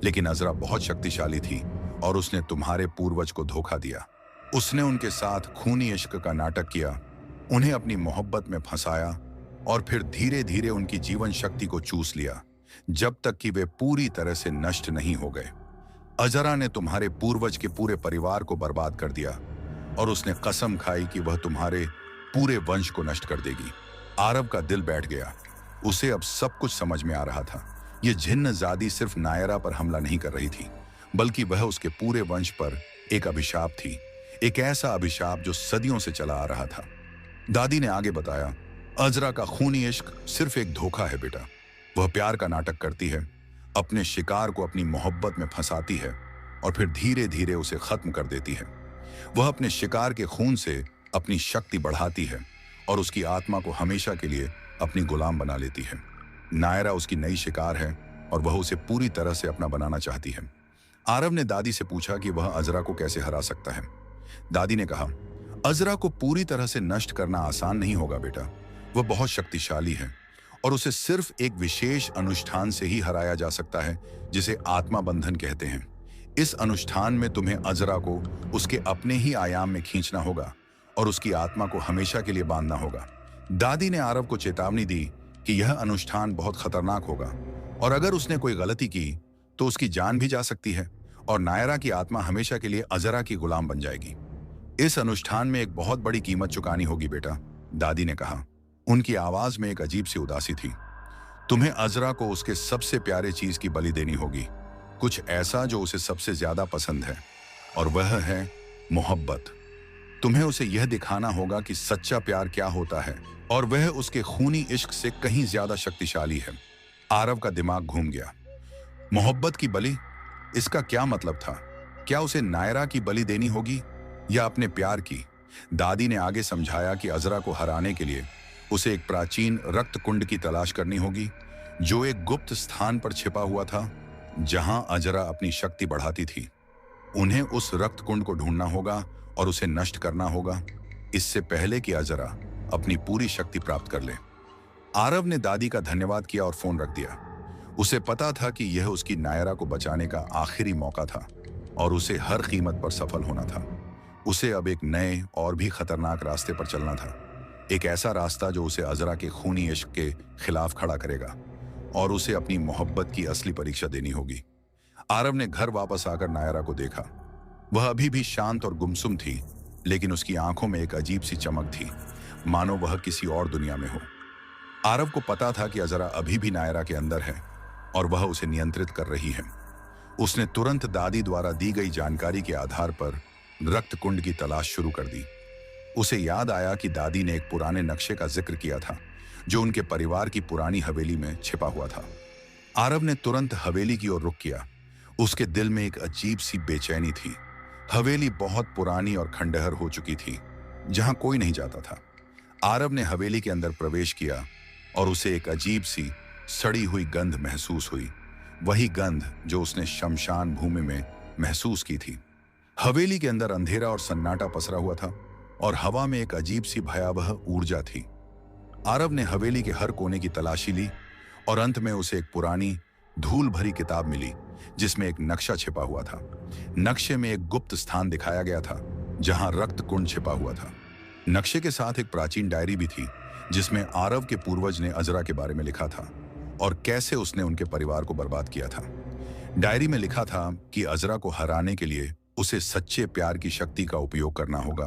S1: लेकिन अजरा बहुत शक्तिशाली थी और उसने तुम्हारे पूर्वज को धोखा दिया। उसने उनके साथ खूनी इश्क का नाटक किया, उन्हें अपनी मोहब्बत में फंसाया और फिर धीरे धीरे उनकी जीवन शक्ति को चूस लिया, जब तक कि वे पूरी तरह से नष्ट नहीं हो गए। अजरा ने तुम्हारे पूर्वज के पूरे परिवार को बर्बाद कर दिया और उसने कसम खाई कि वह तुम्हारे पूरे वंश को नष्ट कर देगी। आरव का दिल बैठ गया। उसे अब सब कुछ समझ में आ रहा था। यह जिन्नजादी सिर्फ नायरा पर हमला नहीं कर रही थी, बल्कि वह उसके पूरे वंश पर एक अभिशाप थी, एक ऐसा अभिशाप जो सदियों से चला आ रहा था। दादी ने आगे बताया, अजरा का खूनी इश्क सिर्फ एक धोखा है बेटा। वह प्यार का नाटक करती है, अपने शिकार को अपनी मोहब्बत में फंसाती है और फिर धीरे धीरे उसे खत्म कर देती है। वह अपने शिकार के खून से अपनी शक्ति बढ़ाती है और उसकी आत्मा को हमेशा के लिए अपनी गुलाम बना लेती है। नायरा उसकी नई शिकार है और वह उसे पूरी तरह से अपना बनाना चाहती है। आरव ने दादी से पूछा कि वह अजरा को कैसे हरा सकता है। दादी ने कहा, अजरा को पूरी तरह से नष्ट करना आसान नहीं होगा बेटा। वह बहुत शक्तिशाली है और उसे सिर्फ एक विशेष अनुष्ठान से ही हराया जा सकता है, जिसे आत्मा बंधन कहते हैं। इस अनुष्ठान में तुम्हें अजरा को उसके अपने ही आयाम में खींचना होगा और उसकी आत्मा को हमेशा के लिए बांधना होगा। दादी ने आरव को चेतावनी दी कि यह अनुष्ठान बहुत खतरनाक होगा और अगर उसने कोई गलती की तो उसकी जान भी जा सकती है और नायरा की आत्मा हमेशा के लिए अजरा की गुलाम बन जाएगी। इस अनुष्ठान में एक बहुत बड़ी कीमत चुकानी होगी बेटा, दादी ने कहा। उनकी आवाज में एक अजीब सी उदासी थी। तुम्हें अजरा को उसके सबसे प्यारे चीज की बलि देनी होगी, कुछ ऐसा जो उसे सबसे ज्यादा पसंद है, और वह है मोहब्बत। तुम्हें उसे यह दिखाना होगा कि सच्चा प्यार क्या होता है और वह उसके खूनी इश्क से कहीं ज्यादा शक्तिशाली है। आरव का दिमाग घूम गया। मोहब्बत की बलि, इसका क्या मतलब था? क्या उसे नायरा की बलि देनी होगी या अपने प्यार की? दादी ने आगे समझाया कि अजरा को हराने के लिए उसे एक प्राचीन रक्त कुंड की तलाश करनी होगी, जो एक गुप्त स्थान पर छिपा हुआ था जहां अजरा अपनी शक्ति बढ़ाती थी। उन्हें उस रक्त कुंड को ढूंढना होगा और उसे नष्ट करना होगा, इससे पहले कि अजरा अपनी पूरी शक्ति प्राप्त कर ले। आरव ने दादी का धन्यवाद किया और फोन रख दिया। उसे पता था कि यह उसकी नायरा को बचाने का आखिरी मौका था और उसे हर कीमत पर सफल होना था। उसे अब एक नए और भी खतरनाक रास्ते पर चलना था, एक ऐसा रास्ता जो उसे अजरा के खूनी इश्क के खिलाफ खड़ा करेगा और उसे अपनी मोहब्बत की असली परीक्षा देनी होगी। आरव ने घर वापस आकर नायरा को देखा। वह अभी भी शांत और गुमसुम थी, लेकिन उसकी आंखों में एक अजीब सी चमक थी, मानो वह किसी और दुनिया में हो। आरव को पता था कि अजरा अभी भी नायरा के अंदर है और वह उसे नियंत्रित कर रही है। उसने तुरंत दादी द्वारा दी गई जानकारी के आधार पर रक्त कुंड की तलाश शुरू कर दी। उसे याद आया कि दादी ने एक पुराने नक्शे का जिक्र किया था जो उनके परिवार की पुरानी हवेली में छिपा हुआ था। आरव ने तुरंत हवेली की ओर रुख किया। उसके दिल में एक अजीब सी बेचैनी थी। हवेली बहुत पुरानी और खंडहर हो चुकी थी, जहां कोई नहीं जाता था। आरव ने हवेली के अंदर प्रवेश किया और उसे एक अजीब सी सड़ी हुई गंध महसूस हुई, वही गंध जो उसने शमशान भूमि में महसूस की थी। हवेली के अंदर अंधेरा और सन्नाटा पसरा हुआ था और हवा में एक अजीब सी भयावह ऊर्जा थी। आरव ने हवेली के हर कोने की तलाशी ली और अंत में उसे एक पुरानी धूल भरी किताब मिली जिसमें एक नक्शा छिपा हुआ था। नक्शे में एक गुप्त स्थान दिखाया गया था जहां रक्त कुंड छिपा हुआ था। नक्शे के साथ एक प्राचीन डायरी भी थी जिसमें आरव के पूर्वज ने अजरा के बारे में लिखा था और कैसे उसने उनके परिवार को बर्बाद किया था। डायरी में लिखा था कि अजरा को हराने के लिए उसे सच्चे प्यार की शक्ति का उपयोग करना होगा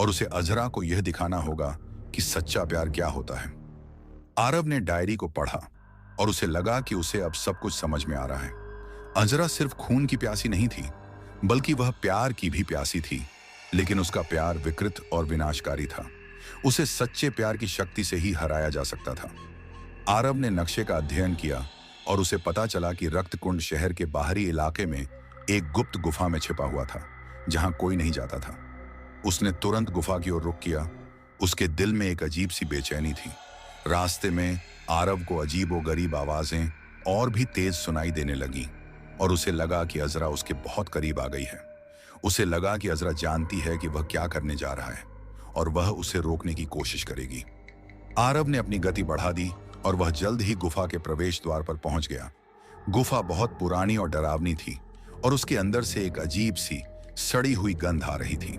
S1: और उसे अजरा को यह दिखाना होगा कि सच्चा प्यार क्या होता है। आरव ने डायरी को पढ़ा और उसे लगा कि उसे अब सब कुछ समझ में आ रहा है। अजरा सिर्फ खून की प्यासी नहीं थी, बल्कि वह प्यार की भी प्यासी थी, लेकिन उसका प्यार विकृत और विनाशकारी था। उसे सच्चे प्यार की शक्ति से ही हराया जा सकता था। आरव ने नक्शे का अध्ययन किया और उसे पता चला कि रक्त कुंड शहर के बाहरी इलाके में एक गुप्त गुफा में छिपा हुआ था जहां कोई नहीं जाता था। उसने तुरंत गुफा की ओर रुख किया। उसके दिल में एक अजीब सी बेचैनी थी। रास्ते में आरव को अजीबोगरीब आवाजें और भी तेज सुनाई देने लगी और उसे लगा कि अजरा उसके बहुत करीब आ गई है। उसे लगा कि अजरा जानती है कि वह क्या करने जा रहा है और वह उसे रोकने की कोशिश करेगी। आरव ने अपनी गति बढ़ा दी और वह जल्द ही गुफा के प्रवेश द्वार पर पहुंच गया। गुफा बहुत पुरानी और डरावनी थी और उसके अंदर से एक अजीब सी सड़ी हुई गंध आ रही थी।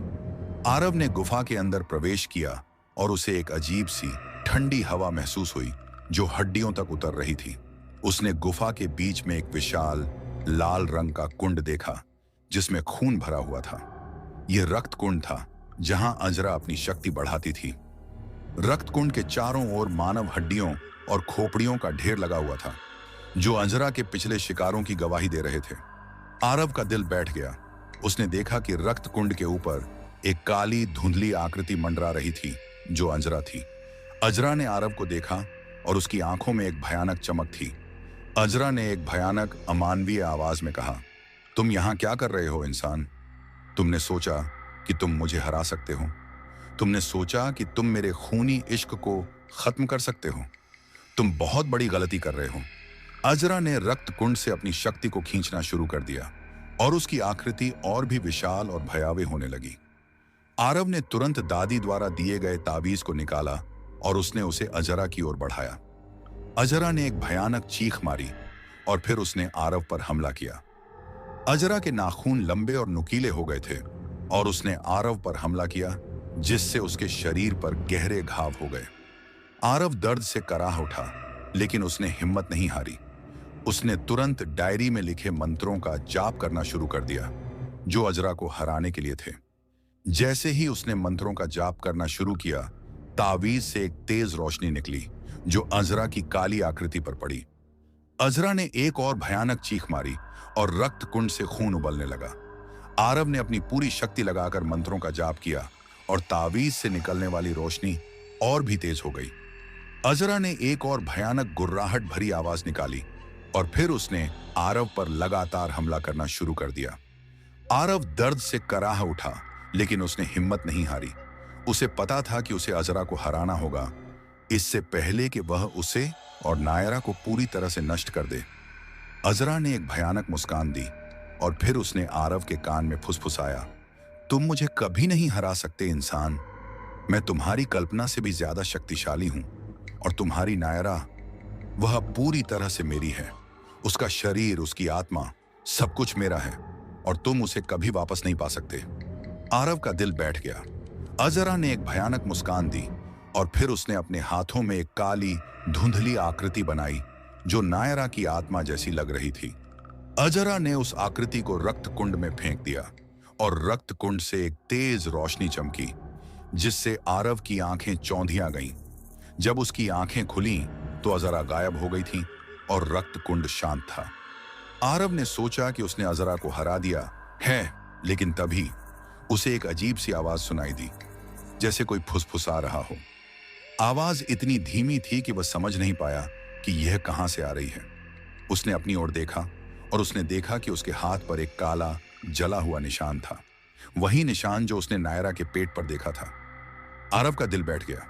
S1: आरव ने गुफा के अंदर प्रवेश किया और उसे एक अजीब सी ठंडी हवा महसूस हुई जो हड्डियों तक उतर रही थी। उसने गुफा के बीच में एक विशाल लाल रंग का कुंड देखा जिसमें खून भरा हुआ था। यह रक्त कुंड था जहां अजरा अपनी शक्ति बढ़ाती थी। रक्त कुंड के चारों ओर मानव हड्डियों और खोपड़ियों का ढेर लगा हुआ था जो अजरा के पिछले शिकारों की गवाही दे रहे थे। आरव का दिल बैठ गया। उसने देखा कि रक्त कुंड के ऊपर एक काली धुंधली आकृति मंडरा रही थी जो अजरा थी। अजरा ने आरव को देखा और उसकी आंखों में एक भयानक चमक थी। अजरा ने एक भयानक अमानवीय आवाज में कहा, तुम यहां क्या कर रहे हो इंसान? तुमने सोचा कि तुम मुझे हरा सकते हो? तुमने सोचा कि तुम मेरे खूनी इश्क को खत्म कर सकते हो? तुम बहुत बड़ी गलती कर रहे हो। अजरा ने रक्त कुंड से अपनी शक्ति को खींचना शुरू कर दिया और उसकी आकृति और भी विशाल और भयावह होने लगी। आरव ने तुरंत दादी द्वारा दिए गए ताबीज को निकाला और उसने उसे अजरा की ओर बढ़ाया। अजरा ने एक भयानक चीख मारी और फिर उसने आरव पर हमला किया। अजरा के नाखून लंबे और नुकीले हो गए थे और उसने आरव पर हमला किया, जिससे उसके शरीर पर गहरे घाव हो गए। आरव दर्द से कराह उठा, लेकिन उसने हिम्मत नहीं हारी। उसने तुरंत डायरी में लिखे मंत्रों का जाप करना शुरू कर दिया, जो अजरा को हराने के लिए थे। जैसे ही उसने मंत्रों का जाप करना शुरू किया, तावीज से एक तेज रोशनी निकली जो अजरा की काली आकृति पर पड़ी। अजरा ने एक और भयानक चीख मारी और रक्त कुंड से खून उबलने लगा। आरव ने अपनी पूरी शक्ति लगाकर मंत्रों का जाप किया और तावीज से निकलने वाली रोशनी और भी तेज हो गई। अजरा ने एक और भयानक गुर्राहट भरी आवाज निकाली और फिर उसने आरव पर लगातार हमला करना शुरू कर दिया। आरव दर्द से कराह उठा, लेकिन उसने हिम्मत नहीं हारी। उसे पता था कि उसे अजरा को हराना होगा, इससे पहले कि वह उसे और नायरा को पूरी तरह से नष्ट कर दे। अजरा ने एक भयानक मुस्कान दी और फिर उसने आरव के कान में फुसफुसाया, तुम मुझे कभी नहीं हरा सकते इंसान। मैं तुम्हारी कल्पना से भी ज्यादा शक्तिशाली हूं और तुम्हारी नायरा, वह पूरी तरह से मेरी है। उसका शरीर, उसकी आत्मा, सब कुछ मेरा है और तुम उसे कभी वापस नहीं पा सकते। आरव का दिल बैठ गया। अजरा ने एक भयानक मुस्कान दी और फिर उसने अपने हाथों में एक काली धुंधली आकृति बनाई जो नायरा की आत्मा जैसी लग रही थी। अजरा ने उस आकृति को रक्त कुंड में फेंक दिया और रक्त कुंड से एक तेज रोशनी चमकी, जिससे आरव की आंखें चौंधिया गईं। जब उसकी आंखें खुलीं तो अजरा गायब हो गई थी और रक्त कुंड शांत था। आरव ने सोचा कि उसने अजरा को हरा दिया है, लेकिन तभी उसे एक अजीब सी आवाज सुनाई दी, जैसे कोई फुसफुसा रहा हो। आवाज इतनी धीमी थी कि वह समझ नहीं पाया कि यह कहां से आ रही है। उसने अपनी ओर देखा और उसने देखा कि उसके हाथ पर एक काला जला हुआ निशान था, वही निशान जो उसने नायरा के पेट पर देखा था। आरव का दिल बैठ गया।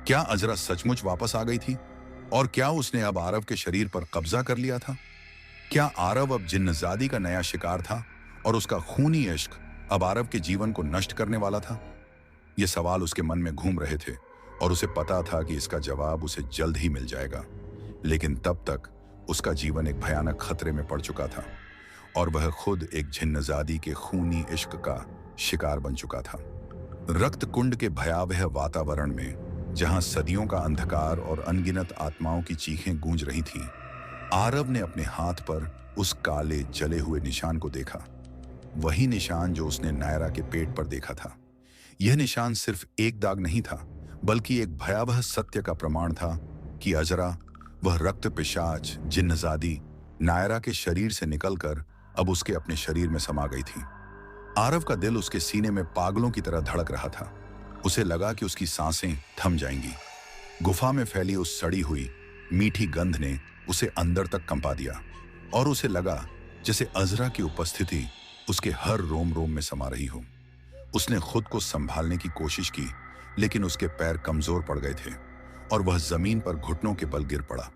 S1: क्या अजरा सचमुच वापस आ गई थी? और क्या उसने अब आरव के शरीर पर कब्जा कर लिया था? क्या आरव अब जिन्नजादी का नया शिकार था और उसका खूनी इश्क अब आरव के जीवन को नष्ट करने वाला था? ये सवाल उसके मन में घूम रहे थे और उसे पता था कि इसका जवाब उसे जल्द ही मिल जाएगा। लेकिन तब तक उसका जीवन एक भयानक खतरे में पड़ चुका था और वह खुद एक जिन्नजादी के खूनी इश्क का शिकार बन चुका था। रक्त कुंड के भयावह वातावरण में, जहां सदियों का अंधकार और अनगिनत आत्माओं की चीखें गूंज रही थीं, आरव ने अपने हाथ पर उस काले जले हुए निशान को देखा, वही निशान जो उसने नायरा के पेट पर देखा था। यह निशान सिर्फ एक दाग नहीं था, बल्कि एक भयावह सत्य का प्रमाण था कि अजरा, वह रक्त पिशाच जिन्नजादी, नायरा के शरीर से निकलकर अब उसके अपने शरीर में समा गई थी। आरव का दिल उसके सीने में पागलों की तरह धड़क रहा था। उसे लगा कि उसकी सांसें थम जाएंगी। गुफा में फैली उस सड़ी हुई मीठी गंध ने उसे अंदर तक कंपा दिया और उसे लगा जैसे अजरा की उपस्थिति उसके हर रोम रोम में समा रही हो। उसने खुद को संभालने की कोशिश की, लेकिन उसके पैर कमजोर पड़ गए थे और वह जमीन पर घुटनों के बल गिर पड़ा।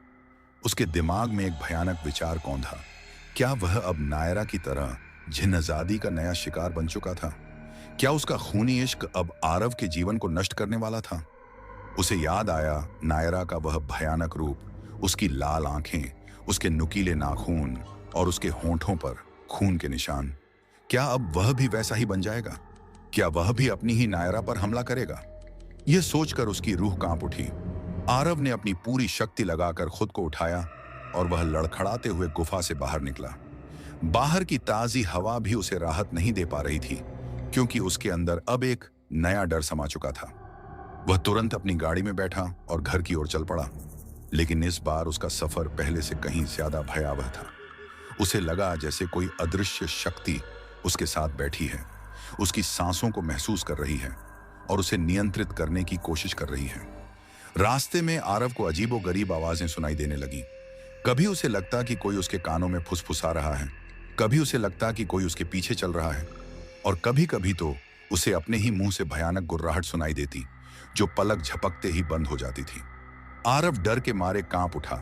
S1: उसके दिमाग में एक भयानक विचार कौंधा, क्या वह अब नायरा की तरह जिन्नजादी का नया शिकार बन चुका था? क्या उसका खूनी इश्क अब आरव के जीवन को नष्ट करने वाला था? उसे याद आया नायरा का वह भयानक रूप, उसकी लाल आंखें, उसके नुकीले नाखून और उसके होंठों पर खून के निशान। क्या अब वह भी वैसा ही बन जाएगा? क्या वह भी अपनी ही नायरा पर हमला करेगा? यह सोचकर उसकी रूह कांप उठी। आरव ने अपनी पूरी शक्ति लगाकर खुद को उठाया और वह लड़खड़ाते हुए गुफा से बाहर निकला। बाहर की ताजी हवा भी उसे राहत नहीं दे पा रही थी, क्योंकि उसके अंदर अब एक नया डर समा चुका था। वह तुरंत अपनी गाड़ी में बैठा और घर की ओर चल पड़ा, लेकिन इस बार उसका सफर पहले से कहीं ज्यादा भयावह था। उसे लगा जैसे कोई अदृश्य शक्ति उसके साथ बैठी है, उसकी सांसों को महसूस कर रही है और उसे नियंत्रित करने की कोशिश कर रही है। रास्ते में आरव को अजीबोगरीब आवाजें सुनाई देने लगी। कभी उसे लगता कि कोई उसके कानों में फुसफुसा रहा है, कभी उसे लगता कि कोई उसके पीछे चल रहा है, और कभी कभी तो उसे अपने ही मुंह से भयानक गुर्राहट सुनाई देती, जो पलक झपकते ही बंद हो जाती थी। आरव डर के मारे कांप उठा,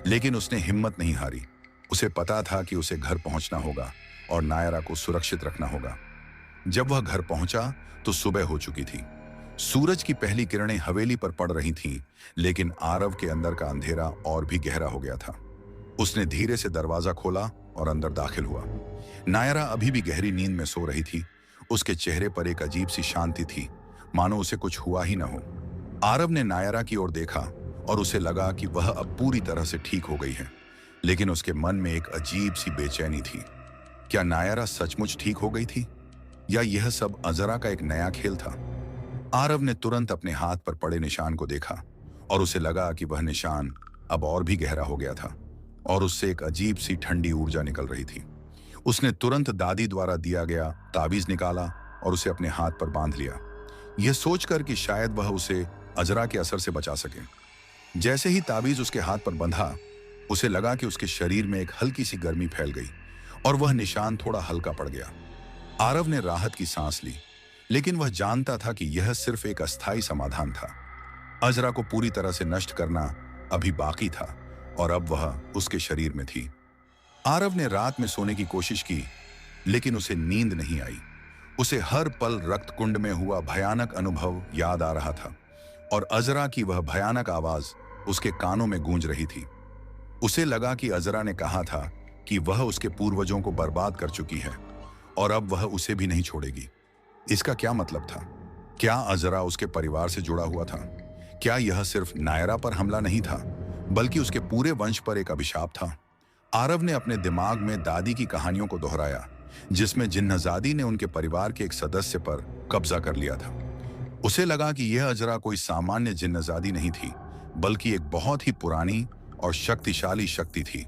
S1: लेकिन उसने हिम्मत नहीं हारी। उसे पता था कि उसे घर पहुंचना होगा और नायरा को सुरक्षित रखना होगा। जब वह घर पहुंचा तो सुबह हो चुकी थी। सूरज की पहली किरणें हवेली पर पड़ रही थीं, लेकिन आरव के अंदर का अंधेरा और भी गहरा हो गया था। उसने धीरे से दरवाजा खोला और अंदर दाखिल हुआ। नायरा अभी भी गहरी नींद में सो रही थी। उसके चेहरे पर एक अजीब सी शांति थी, मानो उसे कुछ हुआ ही न हो। आरव ने नायरा की ओर देखा और उसे लगा कि वह अब पूरी तरह से ठीक हो गई है, लेकिन उसके मन में एक अजीब सी बेचैनी थी। क्या नायरा सचमुच ठीक हो गई थी, या यह सब अजरा का एक नया खेल था? आरव ने तुरंत अपने हाथ पर पड़े निशान को देखा और उसे लगा कि वह निशान अब और भी गहरा हो गया था और उससे एक अजीब सी ठंडी ऊर्जा निकल रही थी। उसने तुरंत दादी द्वारा दिया गया ताबीज निकाला और उसे अपने हाथ पर बांध लिया, यह सोचकर कि शायद वह उसे अजरा के असर से बचा सके। जैसे ही ताबीज उसके हाथ पर बंधा, उसे लगा कि उसके शरीर में एक हल्की सी गर्मी फैल गई और वह निशान थोड़ा हल्का पड़ गया। आरव ने राहत की सांस ली, लेकिन वह जानता था कि यह सिर्फ एक अस्थायी समाधान था। अजरा को पूरी तरह से नष्ट करना अभी बाकी था और अब वह उसके शरीर में थी। आरव ने रात में सोने की कोशिश की, लेकिन उसे नींद नहीं आई। उसे हर पल रक्त कुंड में हुआ भयानक अनुभव याद आ रहा था और अजरा की वह भयानक आवाज उसके कानों में गूंज रही थी। उसे लगा कि अजरा ने कहा था कि वह उसके पूर्वजों को बर्बाद कर चुकी है और अब वह उसे भी नहीं छोड़ेगी। इसका क्या मतलब था? क्या अजरा उसके परिवार से जुड़ा हुआ था? क्या यह सिर्फ नायरा पर हमला नहीं था, बल्कि उसके पूरे वंश पर एक अभिशाप था? आरव ने अपने दिमाग में दादी की कहानियों को दोहराया, जिसमें जिन्नजादी ने उनके परिवार के एक सदस्य पर कब्जा कर लिया था। उसे लगा कि यह अजरा कोई सामान्य जिन्नजादी नहीं थी, बल्कि एक बहुत ही पुरानी और शक्तिशाली शक्ति थी,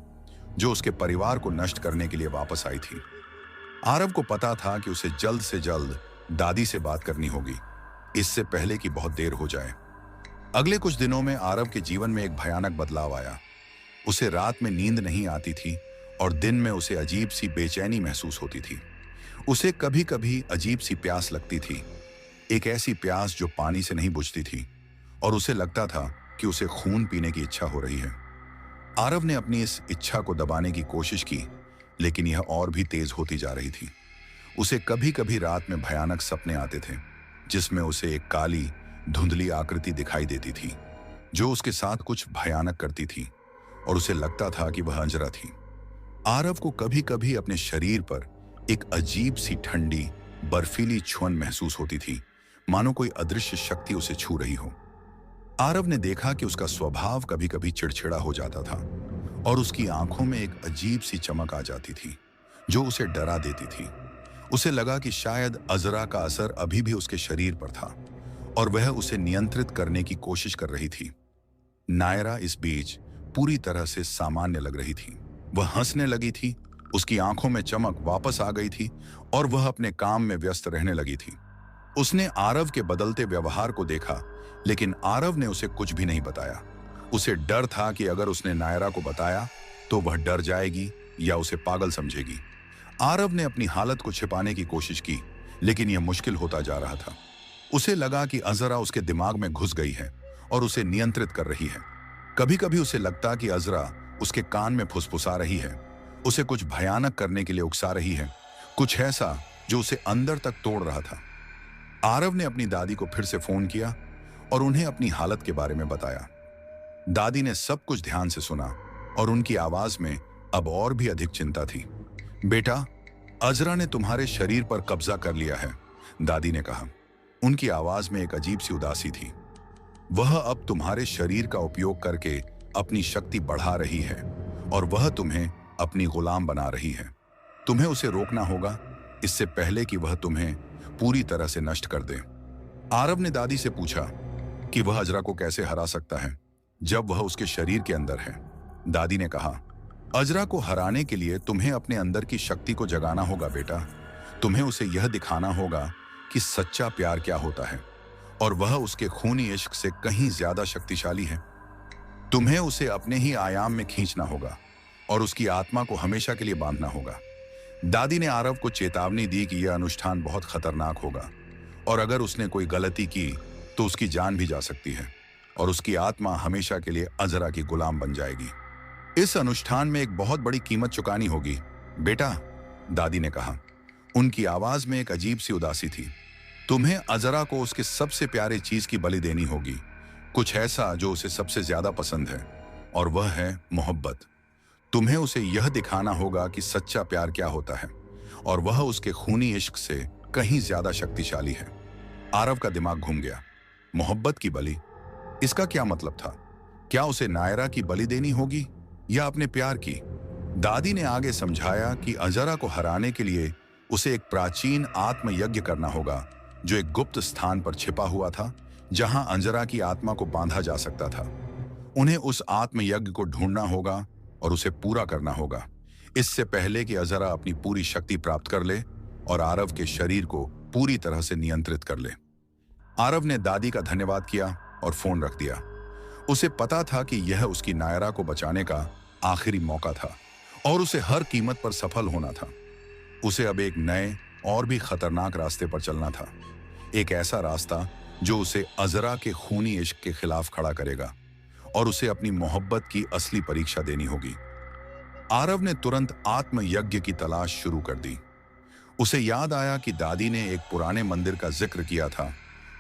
S1: जो उसके परिवार को नष्ट करने के लिए वापस आई थी। आरव को पता था कि उसे जल्द से जल्द दादी से बात करनी होगी, इससे पहले कि बहुत देर हो जाए। अगले कुछ दिनों में आरव के जीवन में एक भयानक बदलाव आया। उसे रात में नींद नहीं आती थी और दिन में उसे अजीब सी बेचैनी महसूस होती थी। उसे कभी कभी अजीब सी प्यास लगती थी, एक ऐसी प्यास जो पानी से नहीं बुझती थी, और उसे लगता था कि उसे खून पीने की इच्छा हो रही है। आरव ने अपनी इस इच्छा को दबाने की कोशिश की, लेकिन यह और भी तेज होती जा रही थी। उसे कभी कभी रात में भयानक सपने आते थे, जिसमें उसे एक काली धुंधली आकृति दिखाई देती थी, जो उसके साथ कुछ भयानक करती थी, और उसे लगता था कि वह अंजरा थी। आरव को कभी कभी अपने शरीर पर एक अजीब सी ठंडी बर्फीली छुअन महसूस होती थी, मानो कोई अदृश्य शक्ति उसे छू रही हो। आरव ने देखा कि उसका स्वभाव कभी कभी चिड़चिड़ा हो जाता था और उसकी आंखों में एक अजीब सी चमक आ जाती थी, जो उसे डरा देती थी। उसे लगा कि शायद अजरा का असर अभी भी उसके शरीर पर था और वह उसे नियंत्रित करने की कोशिश कर रही थी। नायरा इस बीच पूरी तरह से सामान्य लग रही थी। वह हंसने लगी थी, उसकी आंखों में चमक वापस आ गई थी और वह अपने काम में व्यस्त रहने लगी थी। उसने आरव के बदलते व्यवहार को देखा, लेकिन आरव ने उसे कुछ भी नहीं बताया। उसे डर था कि अगर उसने नायरा को बताया तो वह डर जाएगी या उसे पागल समझेगी। आरव ने अपनी हालत को छिपाने की कोशिश की, लेकिन यह मुश्किल होता जा रहा था। उसे लगा कि अजरा उसके दिमाग में घुस गई है और उसे नियंत्रित कर रही है। कभी कभी उसे लगता कि अजरा उसके कान में फुसफुसा रही है, उसे कुछ भयानक करने के लिए उकसा रही है, कुछ ऐसा जो उसे अंदर तक तोड़ रहा था। आरव ने अपनी दादी को फिर से फोन किया और उन्हें अपनी हालत के बारे में बताया। दादी ने सब कुछ ध्यान से सुना और उनकी आवाज में अब और भी अधिक चिंता थी। बेटा, अजरा ने तुम्हारे शरीर पर कब्जा कर लिया है, दादी ने कहा। उनकी आवाज में एक अजीब सी उदासी थी। वह अब तुम्हारे शरीर का उपयोग करके अपनी शक्ति बढ़ा रही है और वह तुम्हें अपनी गुलाम बना रही है। तुम्हें उसे रोकना होगा, इससे पहले कि वह तुम्हें पूरी तरह से नष्ट कर दे। आरव ने दादी से पूछा कि वह अजरा को कैसे हरा सकता है जब वह उसके शरीर के अंदर है। दादी ने कहा, अजरा को हराने के लिए तुम्हें अपने अंदर की शक्ति को जगाना होगा बेटा। तुम्हें उसे यह दिखाना होगा कि सच्चा प्यार क्या होता है और वह उसके खूनी इश्क से कहीं ज्यादा शक्तिशाली है। तुम्हें उसे अपने ही आयाम में खींचना होगा और उसकी आत्मा को हमेशा के लिए बांधना होगा। दादी ने आरव को चेतावनी दी कि यह अनुष्ठान बहुत खतरनाक होगा और अगर उसने कोई गलती की तो उसकी जान भी जा सकती है और उसकी आत्मा हमेशा के लिए अजरा की गुलाम बन जाएगी। इस अनुष्ठान में एक बहुत बड़ी कीमत चुकानी होगी बेटा, दादी ने कहा। उनकी आवाज में एक अजीब सी उदासी थी। तुम्हें अजरा को उसके सबसे प्यारे चीज की बलि देनी होगी, कुछ ऐसा जो उसे सबसे ज्यादा पसंद है, और वह है मोहब्बत। तुम्हें उसे यह दिखाना होगा कि सच्चा प्यार क्या होता है, और वह उसके खूनी इश्क से कहीं ज्यादा शक्तिशाली है। आरव का दिमाग घूम गया। मोहब्बत की बलि, इसका क्या मतलब था? क्या उसे नायरा की बलि देनी होगी या अपने प्यार की? दादी ने आगे समझाया कि अजरा को हराने के लिए उसे एक प्राचीन आत्मयज्ञ करना होगा, जो एक गुप्त स्थान पर छिपा हुआ था, जहां अंजरा की आत्मा को बांधा जा सकता था। उन्हें उस आत्मयज्ञ को ढूंढना होगा और उसे पूरा करना होगा, इससे पहले कि अजरा अपनी पूरी शक्ति प्राप्त कर ले और आरव के शरीर को पूरी तरह से नियंत्रित कर ले। आरव ने दादी का धन्यवाद किया और फोन रख दिया। उसे पता था कि यह उसकी नायरा को बचाने का आखिरी मौका था और उसे हर कीमत पर सफल होना था। उसे अब एक नए और भी खतरनाक रास्ते पर चलना था, एक ऐसा रास्ता जो उसे अजरा के खूनी इश्क के खिलाफ खड़ा करेगा, और उसे अपनी मोहब्बत की असली परीक्षा देनी होगी। आरव ने तुरंत आत्मयज्ञ की तलाश शुरू कर दी। उसे याद आया कि दादी ने एक पुराने मंदिर का जिक्र किया था,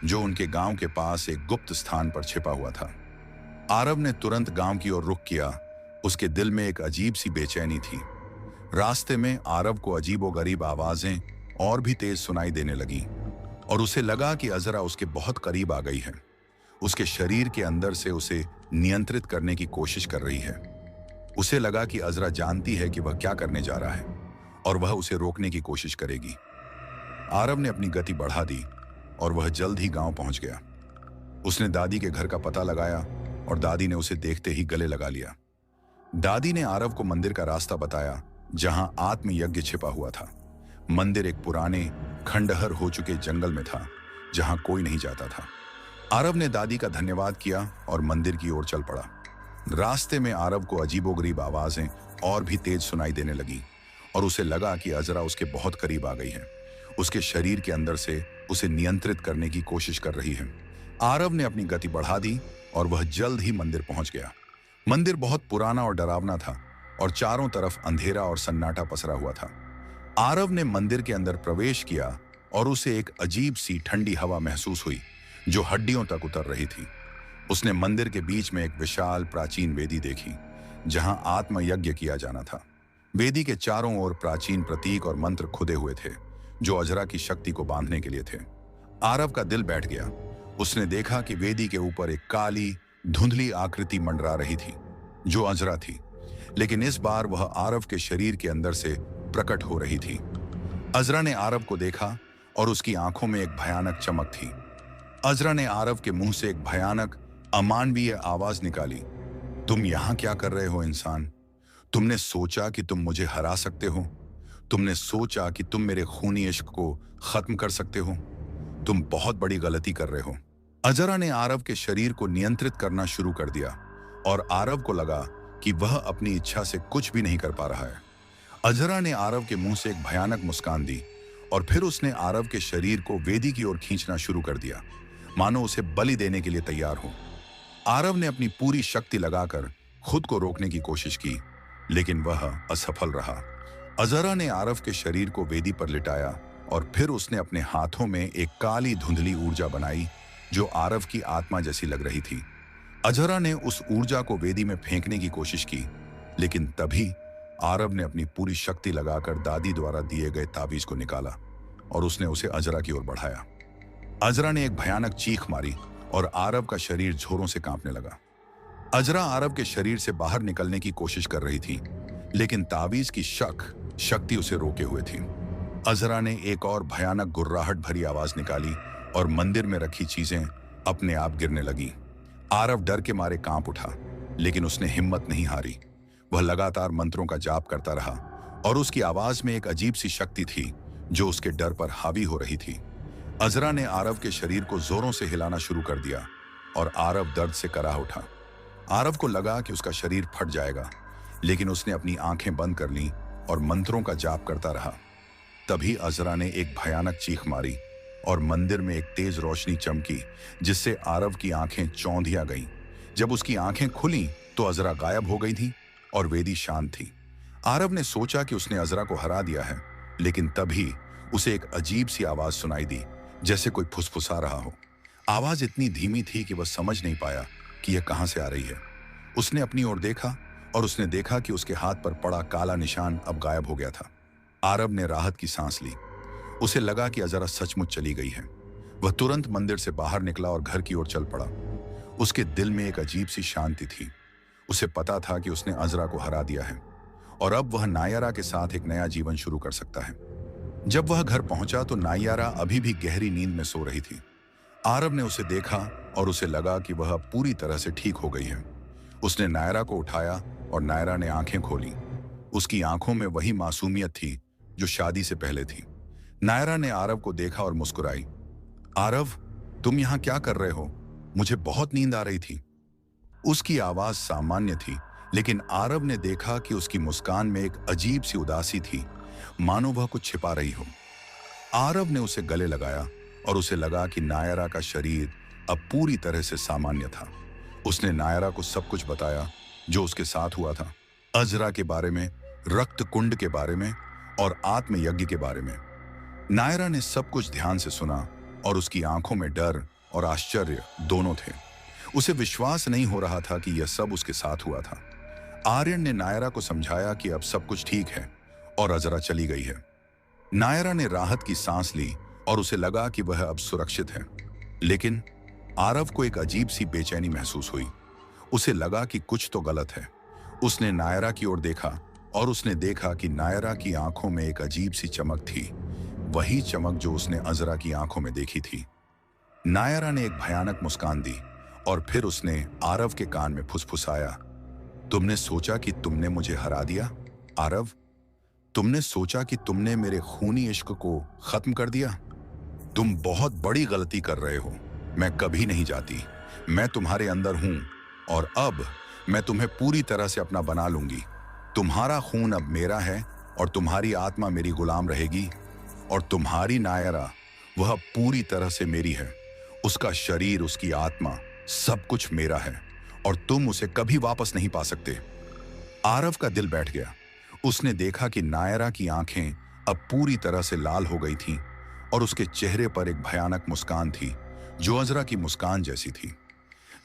S1: जो उनके गांव के पास एक गुप्त स्थान पर छिपा हुआ था। आरव ने तुरंत गांव की ओर रुख किया। उसके दिल में एक अजीब सी बेचैनी थी। रास्ते में आरव को अजीबोगरीब आवाजें और भी तेज सुनाई देने लगीं, और उसे लगा कि अजरा उसके बहुत करीब आ गई है। उसके शरीर के अंदर से उसे नियंत्रित करने की कोशिश कर रही है। उसे लगा कि अजरा जानती है कि वह क्या करने जा रहा है और वह उसे रोकने की कोशिश करेगी। आरव ने अपनी गति बढ़ा दी और वह जल्द ही गांव पहुंच गया। उसने दादी के घर का पता लगाया और दादी ने उसे देखते ही गले लगा लिया। दादी ने आरव को मंदिर का रास्ता बताया, जहां आत्मयज्ञ छिपा हुआ था। मंदिर एक पुराने खंडहर हो चुके जंगल में था, जहां कोई नहीं जाता था। आरव ने दादी का धन्यवाद किया और मंदिर की ओर चल पड़ा। रास्ते में आरव को अजीबोगरीब आवाजें और भी तेज सुनाई देने लगी, और उसे लगा कि अजरा उसके बहुत करीब आ गई है। उसके शरीर के अंदर से उसे नियंत्रित करने की कोशिश कर रही है। आरव ने अपनी गति बढ़ा दी और वह जल्द ही मंदिर पहुंच गया। मंदिर बहुत पुराना और डरावना था, और चारों तरफ अंधेरा और सन्नाटा पसरा हुआ था। आरव ने मंदिर के अंदर प्रवेश किया और उसे एक अजीब सी ठंडी हवा महसूस हुई, जो हड्डियों तक उतर रही थी। उसने मंदिर के बीच में एक विशाल प्राचीन वेदी देखी, जहां आत्मयज्ञ किया जाना था। वेदी के चारों ओर प्राचीन प्रतीक और मंत्र खुदे हुए थे, जो अजरा की शक्ति को बांधने के लिए थे। आरव का दिल बैठ गया। उसने देखा कि वेदी के ऊपर एक काली धुंधली आकृति मंडरा रही थी, जो अजरा थी, लेकिन इस बार वह आरव के शरीर के अंदर से प्रकट हो रही थी। अजरा ने आरव को देखा और उसकी आंखों में एक भयानक चमक थी। अजरा ने आरव के मुंह से एक भयानक अमानवीय आवाज निकाली, तुम यहां क्या कर रहे हो इंसान? तुमने सोचा कि तुम मुझे हरा सकते हो? तुमने सोचा कि तुम मेरे खूनी इश्क को खत्म कर सकते हो? तुम बहुत बड़ी गलती कर रहे हो। अजरा ने आरव के शरीर को नियंत्रित करना शुरू कर दिया, और आरव को लगा कि वह अपनी इच्छा से कुछ भी नहीं कर पा रहा है। अजरा ने आरव के मुंह से एक भयानक मुस्कान दी, और फिर उसने आरव के शरीर को वेदी की ओर खींचना शुरू कर दिया, मानो उसे बलि देने के लिए तैयार हो। आरव ने अपनी पूरी शक्ति लगाकर खुद को रोकने की कोशिश की, लेकिन वह असफल रहा। अजरा ने आरव के शरीर को वेदी पर लिटाया, और फिर उसने अपने हाथों में एक काली धुंधली ऊर्जा बनाई, जो आरव की आत्मा जैसी लग रही थी। अजरा ने उस ऊर्जा को वेदी में फेंकने की कोशिश की, लेकिन तभी आरव ने अपनी पूरी शक्ति लगाकर दादी द्वारा दिए गए ताबीज को निकाला, और उसने उसे अजरा की ओर बढ़ाया। अजरा ने एक भयानक चीख मारी और आरव का शरीर जोरों से कांपने लगा। अजरा आरव के शरीर से बाहर निकलने की कोशिश कर रही थी, लेकिन ताबीज की शक्ति उसे रोके हुए थी। अजरा ने एक और भयानक गुर्राहट भरी आवाज निकाली और मंदिर में रखी चीजें अपने आप गिरने लगी। आरव डर के मारे कांप उठा, लेकिन उसने हिम्मत नहीं हारी। वह लगातार मंत्रों का जाप करता रहा, और उसकी आवाज में एक अजीब सी शक्ति थी, जो उसके डर पर हावी हो रही थी। अजरा ने आरव के शरीर को जोरों से हिलाना शुरू कर दिया, और आरव दर्द से कराह उठा। आरव को लगा कि उसका शरीर फट जाएगा, लेकिन उसने अपनी आंखें बंद कर लीं और मंत्रों का जाप करता रहा। तभी अजरा ने एक भयानक चीख मारी, और मंदिर में एक तेज रोशनी चमकी, जिससे आरव की आंखें चौंधिया गईं। जब उसकी आंखें खुलीं तो अजरा गायब हो गई थी और वेदी शांत थी। आरव ने सोचा कि उसने अजरा को हरा दिया है, लेकिन तभी उसे एक अजीब सी आवाज सुनाई दी, जैसे कोई फुसफुसा रहा हो। आवाज इतनी धीमी थी कि वह समझ नहीं पाया कि यह कहां से आ रही है। उसने अपनी ओर देखा और उसने देखा कि उसके हाथ पर पड़ा काला निशान अब गायब हो गया था। आरब ने राहत की सांस ली। उसे लगा कि अजरा सचमुच चली गई है। वह तुरंत मंदिर से बाहर निकला और घर की ओर चल पड़ा। उसके दिल में एक अजीब सी शांति थी। उसे पता था कि उसने अजरा को हरा दिया है और अब वह नायरा के साथ एक नया जीवन शुरू कर सकता है। जब वह घर पहुंचा तो नायरा अभी भी गहरी नींद में सो रही थी। आरब ने उसे देखा और उसे लगा कि वह अब पूरी तरह से ठीक हो गई है। उसने नायरा को उठाया और नायरा ने आंखें खोली। उसकी आंखों में वही मासूमियत थी जो शादी से पहले थी। नायरा ने आरव को देखा और मुस्कुराई। आरव, तुम यहाँ क्या कर रहे हो? मुझे बहुत नींद आ रही थी। उसकी आवाज सामान्य थी, लेकिन आरव ने देखा कि उसकी मुस्कान में एक अजीब सी उदासी थी, मानो वह कुछ छिपा रही हो। आरव ने उसे गले लगाया और उसे लगा कि नायरा का शरीर अब पूरी तरह से सामान्य था। उसने नायरा को सब कुछ बताया जो उसके साथ हुआ था, अजरा के बारे में, रक्त कुंड के बारे में और आत्मयज्ञ के बारे में। नायरा ने सब कुछ ध्यान से सुना और उसकी आंखों में डर और आश्चर्य दोनों थे। उसे विश्वास नहीं हो रहा था कि यह सब उसके साथ हुआ था। आर्यन ने नायरा को समझाया कि अब सब कुछ ठीक है और अजरा चली गई है। नायरा ने राहत की सांस ली और उसे लगा कि वह अब सुरक्षित है। लेकिन आरव को एक अजीब सी बेचैनी महसूस हुई। उसे लगा कि कुछ तो गलत है। उसने नायरा की ओर देखा और उसने देखा कि नायरा की आंखों में एक अजीब सी चमक थी, वही चमक जो उसने अजरा की आंखों में देखी थी। नायरा ने एक भयानक मुस्कान दी और फिर उसने आरव के कान में फुसफुसाया, तुमने सोचा कि तुमने मुझे हरा दिया आरव? तुमने सोचा कि तुमने मेरे खूनी इश्क को खत्म कर दिया? तुम बहुत बड़ी गलती कर रहे हो। मैं कभी नहीं जाती। मैं तुम्हारे अंदर हूं और अब मैं तुम्हें पूरी तरह से अपना बना लूंगी। तुम्हारा खून अब मेरा है और तुम्हारी आत्मा मेरी गुलाम रहेगी और तुम्हारी नायरा, वह पूरी तरह से मेरी है। उसका शरीर, उसकी आत्मा, सब कुछ मेरा है और तुम उसे कभी वापस नहीं पा सकते। आरव का दिल बैठ गया। उसने देखा कि नायरा की आंखें अब पूरी तरह से लाल हो गई थीं और उसके चेहरे पर एक भयानक मुस्कान थी जो अजरा की मुस्कान जैसी थी।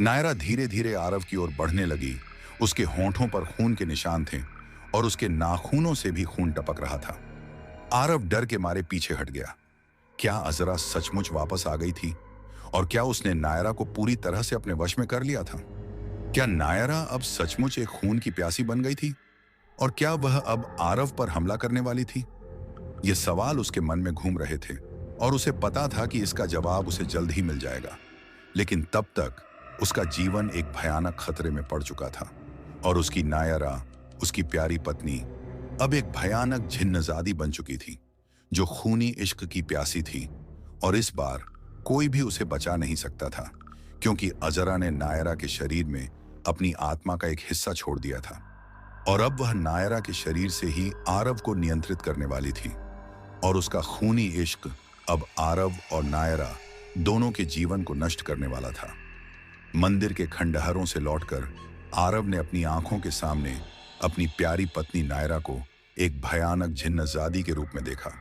S1: नायरा धीरे धीरे आरव की ओर बढ़ने लगी। उसके होंठों पर खून के निशान थे और उसके नाखूनों से भी खून टपक रहा था। आरव डर के मारे पीछे हट गया। क्या अजरा सचमुच वापस आ गई थी? और क्या उसने नायरा को पूरी तरह से अपने वश में कर लिया था? क्या नायरा अब सचमुच एक खून की प्यासी बन गई थी? और क्या वह अब आरव पर हमला करने वाली थी? ये सवाल उसके मन में घूम रहे थे और उसे पता था कि इसका जवाब उसे जल्द ही मिल जाएगा। लेकिन तब तक उसका जीवन एक भयानक खतरे में पड़ चुका था और उसकी नायरा, उसकी प्यारी पत्नी, अब एक भयानक जिन्नजादी बन चुकी थी जो खूनी इश्क की प्यासी थी। और इस बार कोई भी उसे बचा नहीं सकता था, क्योंकि अजरा ने नायरा के शरीर में अपनी आत्मा का एक हिस्सा छोड़ दिया था और अब वह नायरा के शरीर से ही आरव को नियंत्रित करने वाली थी। और उसका खूनी इश्क अब आरव और नायरा दोनों के जीवन को नष्ट करने वाला था। मंदिर के खंडहरों से लौटकर आरव ने अपनी आंखों के सामने अपनी प्यारी पत्नी नायरा को एक भयानक जिन्नजादी के रूप में देखा।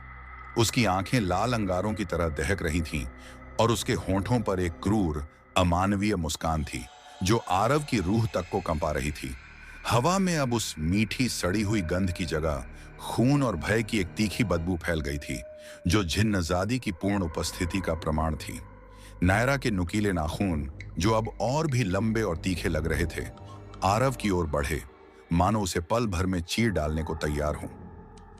S1: उसकी आंखें लाल अंगारों की तरह दहक रही थीं और उसके होंठों पर एक क्रूर, अमानवीय मुस्कान थी जो आरव की रूह तक को कंपा रही थी। हवा में अब उस मीठी सड़ी हुई गंध की जगह खून और भय की एक तीखी बदबू फैल गई थी जो जिन्नजादी की पूर्ण उपस्थिति का प्रमाण थी। नायरा के नुकीले नाखून, जो अब और भी लंबे और तीखे लग रहे थे, आरव की ओर बढ़े, मानो उसे पल भर में चीर डालने को तैयार हों।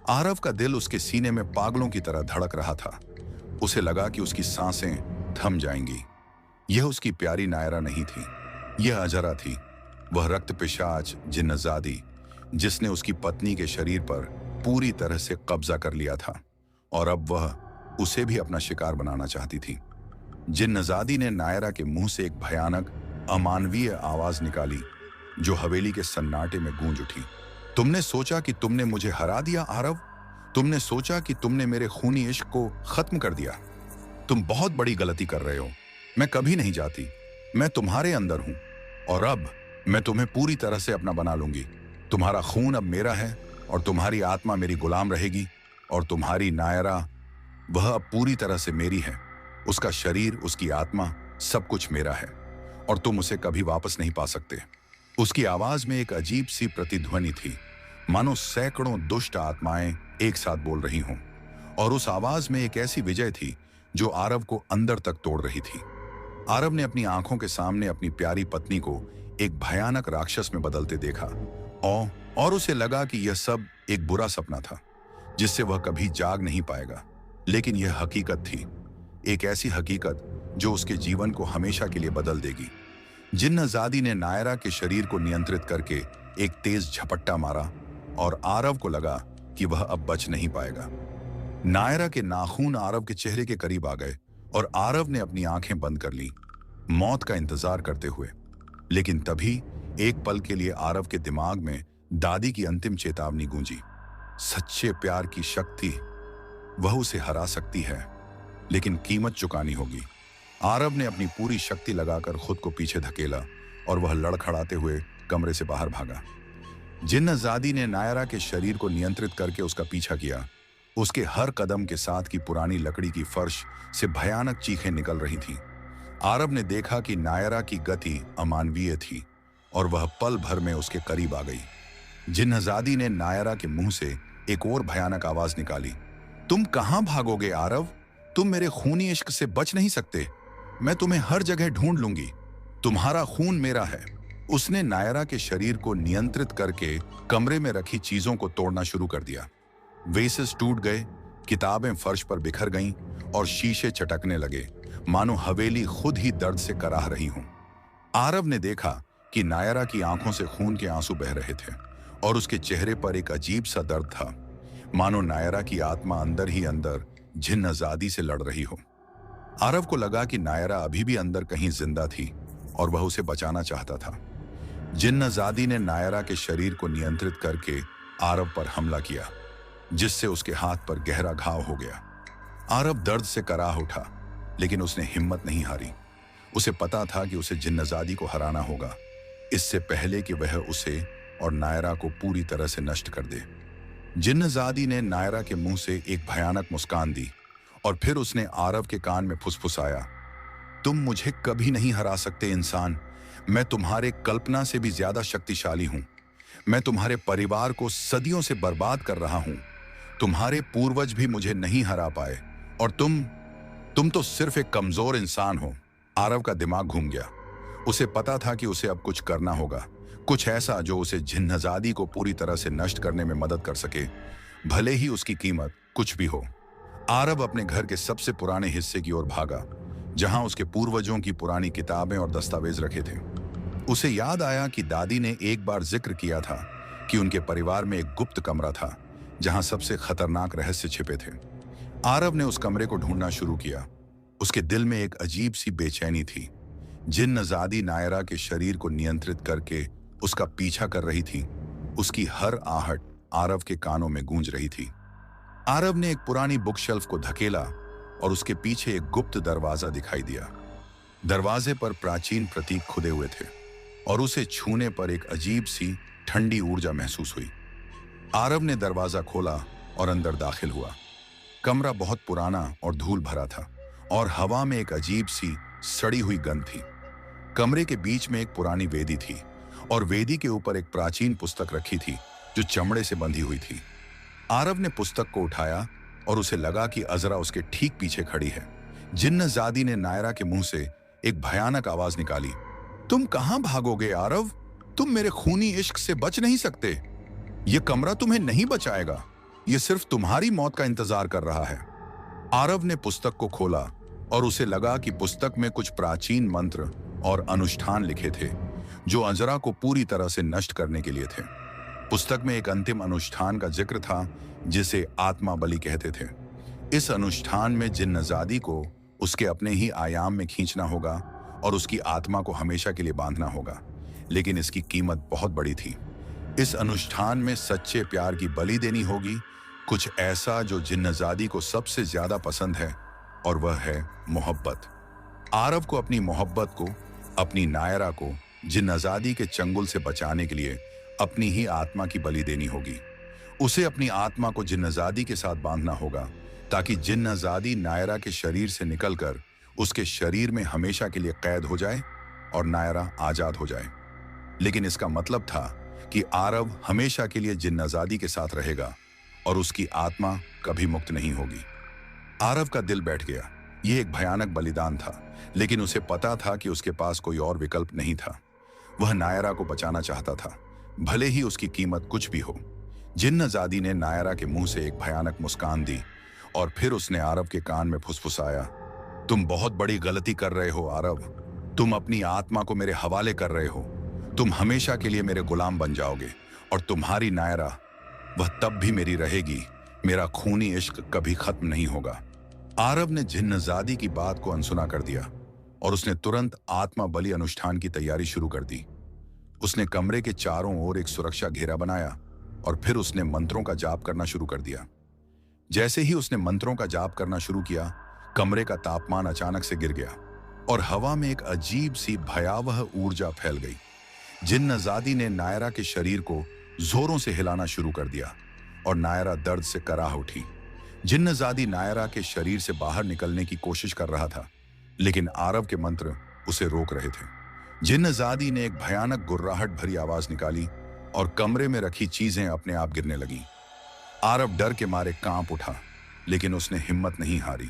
S1: आरव का दिल उसके सीने में पागलों की तरह धड़क रहा था। उसे लगा कि उसकी सांसें थम जाएंगी। यह उसकी प्यारी नायरा नहीं थी, यह अजरा थी, वह रक्त पिशाच जिन्नजादी जिसने उसकी पत्नी के शरीर पर पूरी तरह से कब्जा कर लिया था और अब वह उसे भी अपना शिकार बनाना चाहती थी। जिन्नजादी ने नायरा के मुंह से एक भयानक, अमानवीय आवाज निकाली जो हवेली के सन्नाटे में गूंज उठी। तुमने सोचा कि तुमने मुझे हरा दिया आरव? तुमने सोचा कि तुमने मेरे खूनी इश्क को खत्म कर दिया? तुम बहुत बड़ी गलती कर रहे हो। मैं कभी नहीं जाती। मैं तुम्हारे अंदर हूं और अब मैं तुम्हें पूरी तरह से अपना बना लूंगी। तुम्हारा खून अब मेरा है और तुम्हारी आत्मा मेरी गुलाम रहेगी और तुम्हारी नायरा, वह अब पूरी तरह से मेरी है। उसका शरीर, उसकी आत्मा, सब कुछ मेरा है और तुम उसे कभी वापस नहीं पा सकते। उसकी आवाज में एक अजीब सी प्रतिध्वनि थी, मानो सैकड़ों दुष्ट आत्माएं एक साथ बोल रही हों। और उस आवाज में एक ऐसी विजय थी जो आरव को अंदर तक तोड़ रही थी। आरव ने अपनी आंखों के सामने अपनी प्यारी पत्नी को एक भयानक राक्षस में बदलते देखा और उसे लगा कि यह सब एक बुरा सपना था जिससे वह कभी जाग नहीं पाएगा। लेकिन यह हकीकत थी, एक ऐसी हकीकत जो उसके जीवन को हमेशा के लिए बदल देगी। जिन्नजादी ने नायरा के शरीर को नियंत्रित करके एक तेज झपट्टा मारा और आरव को लगा कि वह अब बच नहीं पाएगा। नायरा के नाखून आरव के चेहरे के करीब आ गए और आरव ने अपनी आंखें बंद कर ली, मौत का इंतजार करते हुए। लेकिन तभी एक पल के लिए आरव के दिमाग में दादी की अंतिम चेतावनी गूंजी। सच्चे प्यार की शक्ति, वह उसे हरा सकती है लेकिन कीमत चुकानी होगी। आरव ने अपनी पूरी शक्ति लगाकर खुद को पीछे धकेला और वह लड़खड़ाते हुए कमरे से बाहर भागा। जिन्नजादी ने नायरा के शरीर को नियंत्रित करके उसका पीछा किया। उसके हर कदम के साथ की पुरानी लकड़ी की फर्श से भयानक चीखें निकल रही थीं। आरव ने देखा कि नायरा की गति अमानवीय थी और वह पल भर में उसके करीब आ गई। जिन्नजादी ने नायरा के मुंह से एक और भयानक आवाज निकाली, तुम कहां भागोगे आरव? तुम मेरे खूनी इश्क से बच नहीं सकते। मैं तुम्हें हर जगह ढूंढ लूंगी। तुम्हारा खून मेरा है। उसने नायरा के शरीर को नियंत्रित करके कमरे में रखी चीजों को तोड़ना शुरू कर दिया। वेसेस टूट गए, किताबें फर्श पर बिखर गईं और शीशे चटकने लगे, मानो हवेली खुद ही दर्द से कराह रही हूं। आरव ने देखा कि नायरा की आंखों से खून के आंसू बह रहे थे और उसके चेहरे पर एक अजीब सा दर्द था, मानो नायरा की आत्मा अंदर ही अंदर जिन्नजादी से लड़ रही हो। आरव को लगा कि नायरा अभी भी अंदर कहीं जिंदा थी और वह उसे बचाना चाहता था। जिन्नजादी ने नायरा के शरीर को नियंत्रित करके आरव पर हमला किया, जिससे उसके हाथ पर गहरा घाव हो गया। आरव दर्द से कराह उठा, लेकिन उसने हिम्मत नहीं हारी। उसे पता था कि उसे जिन्नजादी को हराना होगा, इससे पहले कि वह उसे और नायरा को पूरी तरह से नष्ट कर दे। जिन्नजादी ने नायरा के मुंह से एक भयानक मुस्कान दी और फिर उसने आरव के कान में फुसफुसाया, तुम मुझे कभी नहीं हरा सकते इंसान। मैं तुम्हारे कल्पना से भी ज्यादा शक्तिशाली हूं। मैं तुम्हारे परिवार को सदियों से बर्बाद कर रहा हूं। तुम्हारे पूर्वज भी मुझे नहीं हरा पाए और तुम तो सिर्फ एक कमजोर इंसान हो। आरव का दिमाग घूम गया। उसे पता था कि उसे अब कुछ करना होगा, कुछ ऐसा जो उसे जिन्नजादी को पूरी तरह से नष्ट करने में मदद कर सके, भले ही उसकी कीमत कुछ भी हो। आरव अपने घर के सबसे पुराने हिस्से की ओर भागा, जहां उसके पूर्वजों की पुरानी किताबें और दस्तावेज रखे थे। उसे याद आया कि दादी ने एक बार जिक्र किया था कि उनके परिवार में एक गुप्त कमरा था जहां सबसे खतरनाक रहस्य छिपे थे। आरव ने उस कमरे को ढूंढना शुरू किया। उसके दिल में एक अजीब सी बेचैनी थी। जिन्नजादी नायरा के शरीर को नियंत्रित करके उसका पीछा कर रही थी। उसकी हर आहट आरव के कानों में गूंज रही थी। आरव ने एक पुरानी बुक शेल्फ को धकेला और उसके पीछे एक गुप्त दरवाजा दिखाई दिया। दरवाजे पर प्राचीन प्रतीक खुदे हुए थे और उसे छूने पर एक अजीब सी ठंडी ऊर्जा महसूस हुई। आरव ने दरवाजा खोला और अंदर दाखिल हुआ। कमरा बहुत पुराना और धूल भरा था और हवा में एक अजीब सी सड़ी हुई गंध थी। कमरे के बीच में एक पुरानी वेदी थी और वेदी के ऊपर एक प्राचीन पुस्तक रखी थी जो चमड़े से बंधी हुई थी। आरव ने पुस्तक को उठाया और उसे लगा कि अजरा उसके ठीक पीछे खड़ी है। जिन्नजादी ने नायरा के मुंह से एक भयानक आवाज निकाली, तुम कहां भागोगे आरव? तुम मेरे खूनी इश्क से बच नहीं सकते। यह कमरा तुम्हें नहीं बचाएगा। यह सिर्फ तुम्हारी मौत का इंतजार कर रहा है। आरव ने पुस्तक को खोला और उसे लगा कि पुस्तक में कुछ प्राचीन मंत्र और अनुष्ठान लिखे थे जो अजरा को पूरी तरह से नष्ट करने के लिए थे। पुस्तक में एक अंतिम अनुष्ठान का जिक्र था जिसे आत्मा बलि कहते थे। इस अनुष्ठान में जिन्नजादी को उसके अपने ही आयाम में खींचना होगा और उसकी आत्मा को हमेशा के लिए बांधना होगा, लेकिन इसकी कीमत बहुत बड़ी थी। इस अनुष्ठान में सच्चे प्यार की बलि देनी होगी, कुछ ऐसा जो जिन्नजादी को सबसे ज्यादा पसंद है, और वह है मोहब्बत। आरव को अपनी मोहब्बत को, अपनी नायरा को जिन्नजादी के चंगुल से बचाने के लिए अपनी ही आत्मा की बलि देनी होगी। उसे अपनी आत्मा को जिन्नजादी के साथ बांधना होगा ताकि जिन्नजादी नायरा के शरीर से निकलकर उसके शरीर में हमेशा के लिए कैद हो जाए और नायरा आजाद हो जाए। लेकिन इसका मतलब था कि आरव हमेशा के लिए जिन्नाज़ादी के साथ रहेगा और उसकी आत्मा कभी मुक्त नहीं होगी। आरव का दिल बैठ गया। यह एक भयानक बलिदान था, लेकिन उसे पता था कि उसके पास कोई और विकल्प नहीं था। वह नायरा को बचाना चाहता था, भले ही उसकी कीमत कुछ भी हो। जिन्नाज़ादी ने नायरा के मुंह से एक भयानक मुस्कान दी और फिर उसने आरव के कान में फुसफुसाया, तुम बहुत बड़ी गलती कर रहे हो आरव। तुम अपनी आत्मा को मेरे हवाले कर रहे हो। तुम हमेशा के लिए मेरे गुलाम बन जाओगे और तुम्हारी नायरा, वह तब भी मेरी रहेगी। मेरा खूनी इश्क कभी खत्म नहीं होगा। आरव ने जिन्नाज़ादी की बात को अनसुना कर दिया और उसने तुरंत आत्मा बलि अनुष्ठान की तैयारी शुरू कर दी। उसने कमरे के चारों ओर एक सुरक्षा घेरा बनाया और फिर उसने मंत्रों का जाप करना शुरू कर दिया। जैसे ही उसने मंत्रों का जाप करना शुरू किया, कमरे का तापमान अचानक से गिर गया और हवा में एक अजीब सी भयावह ऊर्जा फैल गई। जिन्नाज़ादी ने नायरा के शरीर को जोरों से हिलाना शुरू कर दिया और नायरा दर्द से कराह उठी। जिन्नाज़ादी नायरा के शरीर से बाहर निकलने की कोशिश कर रहा था, लेकिन आरव के मंत्र उसे रोक रहे थे। जिन्नाज़ादी ने एक भयानक गुर्राहट भरी आवाज निकाली और कमरे में रखी चीजें अपने आप गिरने लगीं। आरव डर के मारे कांप उठा, लेकिन उसने हिम्मत नहीं हारी।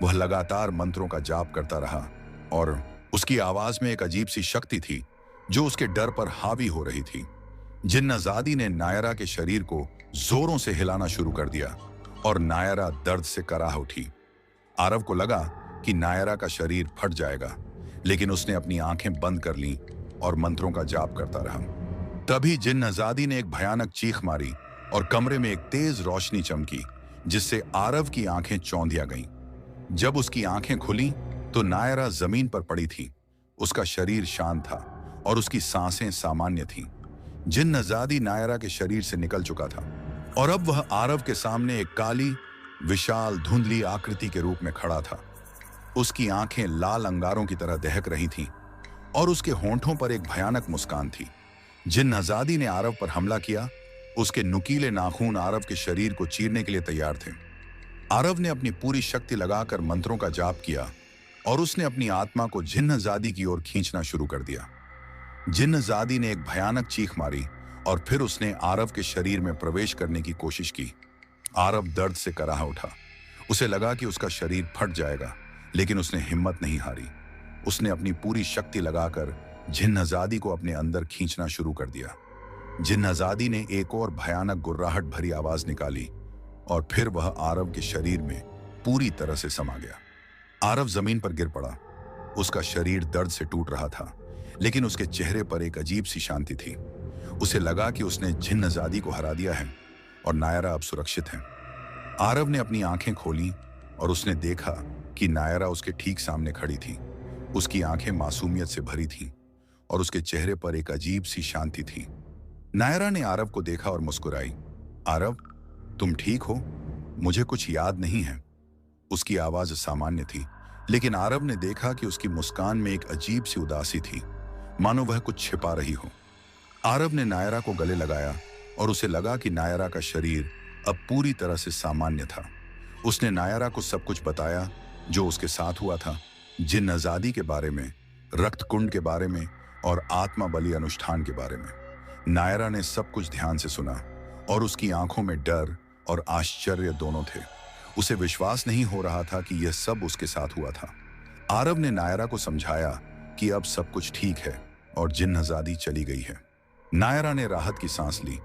S1: वह लगातार मंत्रों का जाप करता रहा और उसकी आवाज में एक अजीब सी शक्ति थी जो उसके डर पर हावी हो रही थी। जिन्नाज़ादी ने नायरा के शरीर को जोरों से हिलाना शुरू कर दिया और नायरा दर्द से कराह उठी। आरव को लगा कि नायरा का शरीर फट जाएगा, लेकिन उसने अपनी आंखें बंद कर लीं और मंत्रों का जाप करता रहा। तभी जिन्नाज़ादी ने एक भयानक चीख मारी और कमरे में एक तेज रोशनी चमकी, जिससे आरव की आंखें चौंधिया गईं। जब उसकी आंखें खुली तो नायरा जमीन पर पड़ी थी। उसका शरीर शांत था और उसकी सांसें सामान्य थीं। जिन्नाज़ादी नायरा के शरीर से निकल चुका था और अब वह आरव के सामने एक काली, विशाल, धुंधली आकृति के रूप में खड़ा था। उसकी आंखें लाल अंगारों की तरह दहक रही थीं और उसके होंठों पर एक भयानक मुस्कान थी। जिन्नाज़ादी ने आरव पर हमला किया। उसके नुकीले नाखून आरव के शरीर को चीरने के लिए तैयार थे। आरव ने अपनी पूरी शक्ति लगाकर मंत्रों का जाप किया और उसने अपनी आत्मा को जिन्नाज़ादी की ओर खींचना शुरू कर दिया। जिन्नाज़ादी ने एक भयानक चीख मारी और फिर उसने आरव के शरीर में प्रवेश करने की कोशिश की। आरव दर्द से कराह उठा। उसे लगा कि उसका शरीर फट जाएगा, लेकिन उसने हिम्मत नहीं हारी। उसने अपनी पूरी शक्ति लगाकर जिन्नाज़ादी को अपने अंदर खींचना शुरू कर दिया। जिन्नाज़ादी ने एक और भयानक गुर्राहट भरी आवाज निकाली और फिर वह आरव के शरीर में पूरी तरह से समा गया। आरव जमीन पर गिर पड़ा। उसका शरीर दर्द से टूट रहा था, लेकिन उसके चेहरे पर एक अजीब सी शांति थी। उसे लगा कि उसने जिन्नाज़ादी को हरा दिया है और नायरा अब सुरक्षित है। आरव ने अपनी आंखें खोली और उसने देखा कि नायरा उसके ठीक सामने खड़ी थी। उसकी आंखें मासूमियत से भरी थीं और उसके चेहरे पर एक अजीब सी शांति थी। नायरा ने आरव को देखा और मुस्कुराई। आरव, तुम ठीक हो? मुझे कुछ याद नहीं है। उसकी आवाज सामान्य थी, लेकिन आरव ने देखा कि उसकी मुस्कान में एक अजीब सी उदासी थी, मानो वह कुछ छिपा रही हो। आरव ने नायरा को गले लगाया और उसे लगा कि नायरा का शरीर अब पूरी तरह से सामान्य था। उसने नायरा को सब कुछ बताया जो उसके साथ हुआ था, जिन्नाज़ादी के बारे में, रक्त कुंड के बारे में और आत्मा बलि अनुष्ठान के बारे में। नायरा ने सब कुछ ध्यान से सुना और उसकी आंखों में डर और आश्चर्य दोनों थे। उसे विश्वास नहीं हो रहा था कि यह सब उसके साथ हुआ था। आरव ने नायरा को समझाया कि अब सब कुछ ठीक है और जिन्नाज़ादी चली गई है। नायरा ने राहत की सांस ली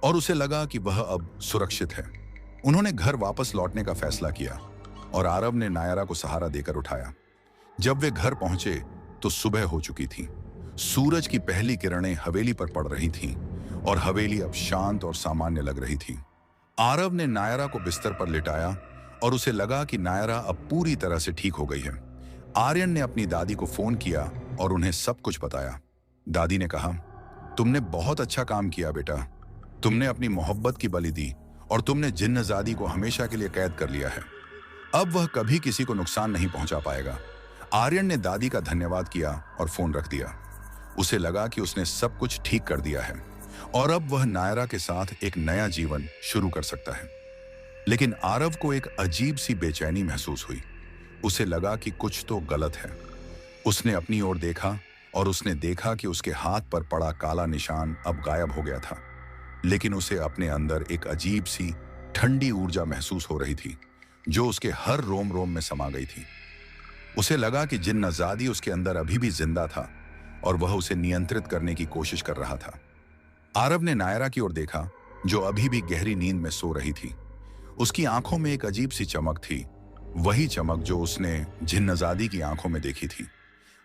S1: और उसे लगा कि वह अब सुरक्षित है। उन्होंने घर वापस लौटने का फैसला किया और आरव ने नायरा को सहारा देकर उठाया। जब वे घर पहुंचे तो सुबह हो चुकी थी। सूरज की पहली किरणें हवेली पर पड़ रही थीं और हवेली अब शांत और सामान्य लग रही थी। आरव ने नायरा को बिस्तर पर लिटाया और उसे लगा कि नायरा अब पूरी तरह से ठीक हो गई है। आर्यन ने अपनी दादी को फोन किया और उन्हें सब कुछ बताया। दादी ने कहा, तुमने बहुत अच्छा काम किया बेटा। तुमने अपनी मोहब्बत की बलि दी और तुमने जिन्नाज़ादी को हमेशा के लिए कैद कर लिया है। अब वह कभी किसी को नुकसान नहीं पहुंचा पाएगा। आर्यन ने दादी का धन्यवाद किया और फोन रख दिया। उसे लगा कि उसने सब कुछ ठीक कर दिया है और अब वह नायरा के साथ एक नया जीवन शुरू कर सकता है। लेकिन आरव को एक अजीब सी बेचैनी महसूस हुई। उसे लगा कि कुछ तो गलत है। उसने अपनी ओर देखा और उसने देखा कि उसके हाथ पर पड़ा काला निशान अब गायब हो गया था। लेकिन उसे अपने अंदर एक अजीब सी ठंडी ऊर्जा महसूस हो रही थी, जो उसके हर रोम रोम में समा गई थी। उसे लगा कि जिन्नज़ादी उसके अंदर अभी भी जिंदा था और वह उसे नियंत्रित करने की कोशिश कर रहा था। आरव ने नायरा की ओर देखा, जो अभी भी गहरी नींद में सो रही थी। उसकी आंखों में एक अजीब सी चमक थी, वही चमक जो उसने जिन्नज़ादी की आंखों में देखी थी।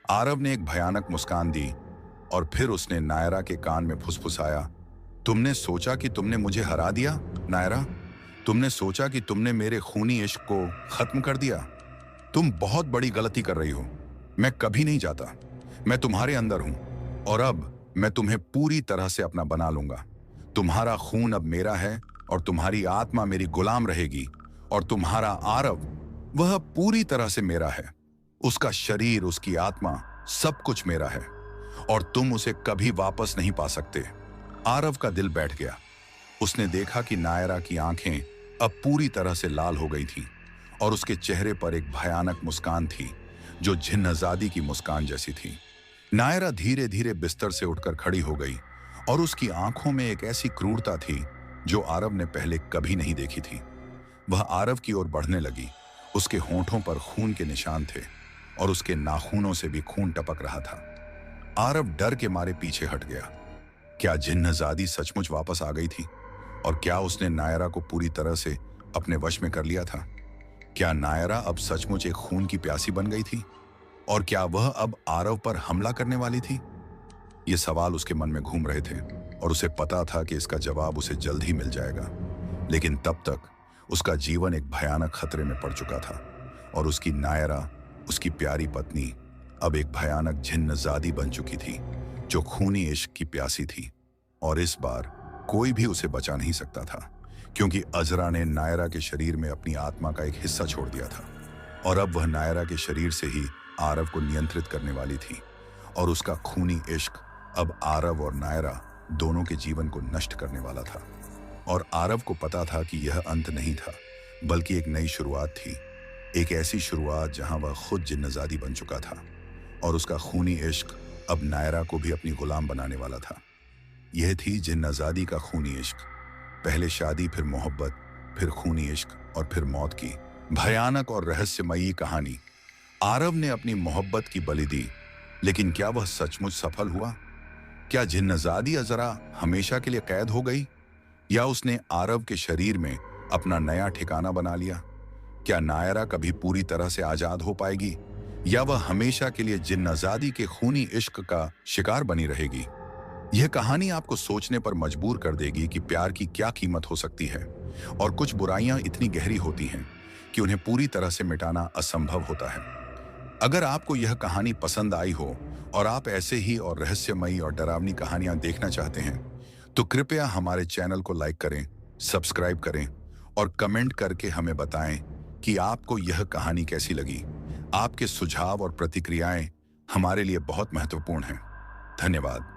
S1: आरव ने एक भयानक मुस्कान दी और फिर उसने नायरा के कान में फुसफुसाया, तुमने सोचा कि तुमने मुझे हरा दिया नायरा? तुमने सोचा कि तुमने मेरे खूनी इश्क को खत्म कर दिया? तुम बहुत बड़ी गलती कर रही हो। मैं कभी नहीं जाता। मैं तुम्हारे अंदर हूं और अब मैं तुम्हें पूरी तरह से अपना बना लूंगा। तुम्हारा खून अब मेरा है और तुम्हारी आत्मा मेरी गुलाम रहेगी और तुम्हारा आरव, वह पूरी तरह से मेरा है। उसका शरीर, उसकी आत्मा, सब कुछ मेरा है और तुम उसे कभी वापस नहीं पा सकते। आरव का दिल बैठ गया। उसने देखा कि नायरा की आंखें अब पूरी तरह से लाल हो गई थीं और उसके चेहरे पर एक भयानक मुस्कान थी, जो जिन्नज़ादी की मुस्कान जैसी थी। नायरा धीरे धीरे बिस्तर से उठकर खड़ी हो गई और उसकी आंखों में एक ऐसी क्रूरता थी जो आरव ने पहले कभी नहीं देखी थी। वह आरव की ओर बढ़ने लगी। उसके होंठों पर खून के निशान थे और उसके नाखूनों से भी खून टपक रहा था। आरव डर के मारे पीछे हट गया। क्या जिन्नज़ादी सचमुच वापस आ गई थी? और क्या उसने नायरा को पूरी तरह से अपने वश में कर लिया था? क्या नायरा अब सचमुच एक खून की प्यासी बन गई थी? और क्या वह अब आरव पर हमला करने वाली थी? ये सवाल उसके मन में घूम रहे थे और उसे पता था कि इसका जवाब उसे जल्द ही मिल जाएगा। लेकिन तब तक उसका जीवन एक भयानक खतरे में पड़ चुका था और उसकी नायरा, उसकी प्यारी पत्नी, अब एक भयानक जिन्नज़ादी बन चुकी थी, जो खूनी इश्क की प्यासी थी। और इस बार कोई भी उसे बचा नहीं सकता था, क्योंकि अजरा ने नायरा के शरीर में अपनी आत्मा का एक हिस्सा छोड़ दिया था और अब वह नायरा के शरीर से ही आरव को नियंत्रित करने वाली थी। और उसका खूनी इश्क अब आरव और नायरा दोनों के जीवन को नष्ट करने वाला था। और आरव को पता था कि यह अंत नहीं था, बल्कि एक नई शुरुआत थी। एक ऐसी शुरुआत जहां वह खुद जिन्नज़ादी बन चुका था और उसका खूनी इश्क अब नायरा को भी अपनी गुलाम बनाने वाला था। यह थी जिन्नज़ादी का खूनी इश्क। पहले शादी, फिर मोहब्बत, फिर खूनी इश्क और फिर मौत की भयानक और रहस्यमयी कहानी। आरव ने अपनी मोहब्बत की बलि दी, लेकिन क्या वह सचमुच सफल हुआ? क्या जिन्नज़ादी अजरा हमेशा के लिए कैद हो गई, या उसने आरव के शरीर में अपना नया ठिकाना बना लिया? क्या नायरा कभी पूरी तरह से आजाद हो पाएगी, या वह हमेशा के लिए जिन्नज़ादी के खूनी इश्क का शिकार बनी रहेगी? यह कहानी आपको सोचने पर मजबूर कर देगी कि प्यार की क्या कीमत हो सकती है और कुछ बुराइयां इतनी गहरी होती हैं कि उन्हें पूरी तरह से मिटाना असंभव होता है। अगर आपको यह कहानी पसंद आई हो और आप ऐसे ही और रहस्यमयी और डरावनी कहानियां देखना चाहते हैं, तो कृपया हमारे चैनल को लाइक करें, सब्सक्राइब करें और कमेंट करके हमें बताएं कि आपको यह कहानी कैसी लगी। आपके सुझाव और प्रतिक्रियाएं हमारे लिए बहुत महत्वपूर्ण हैं। धन्यवाद।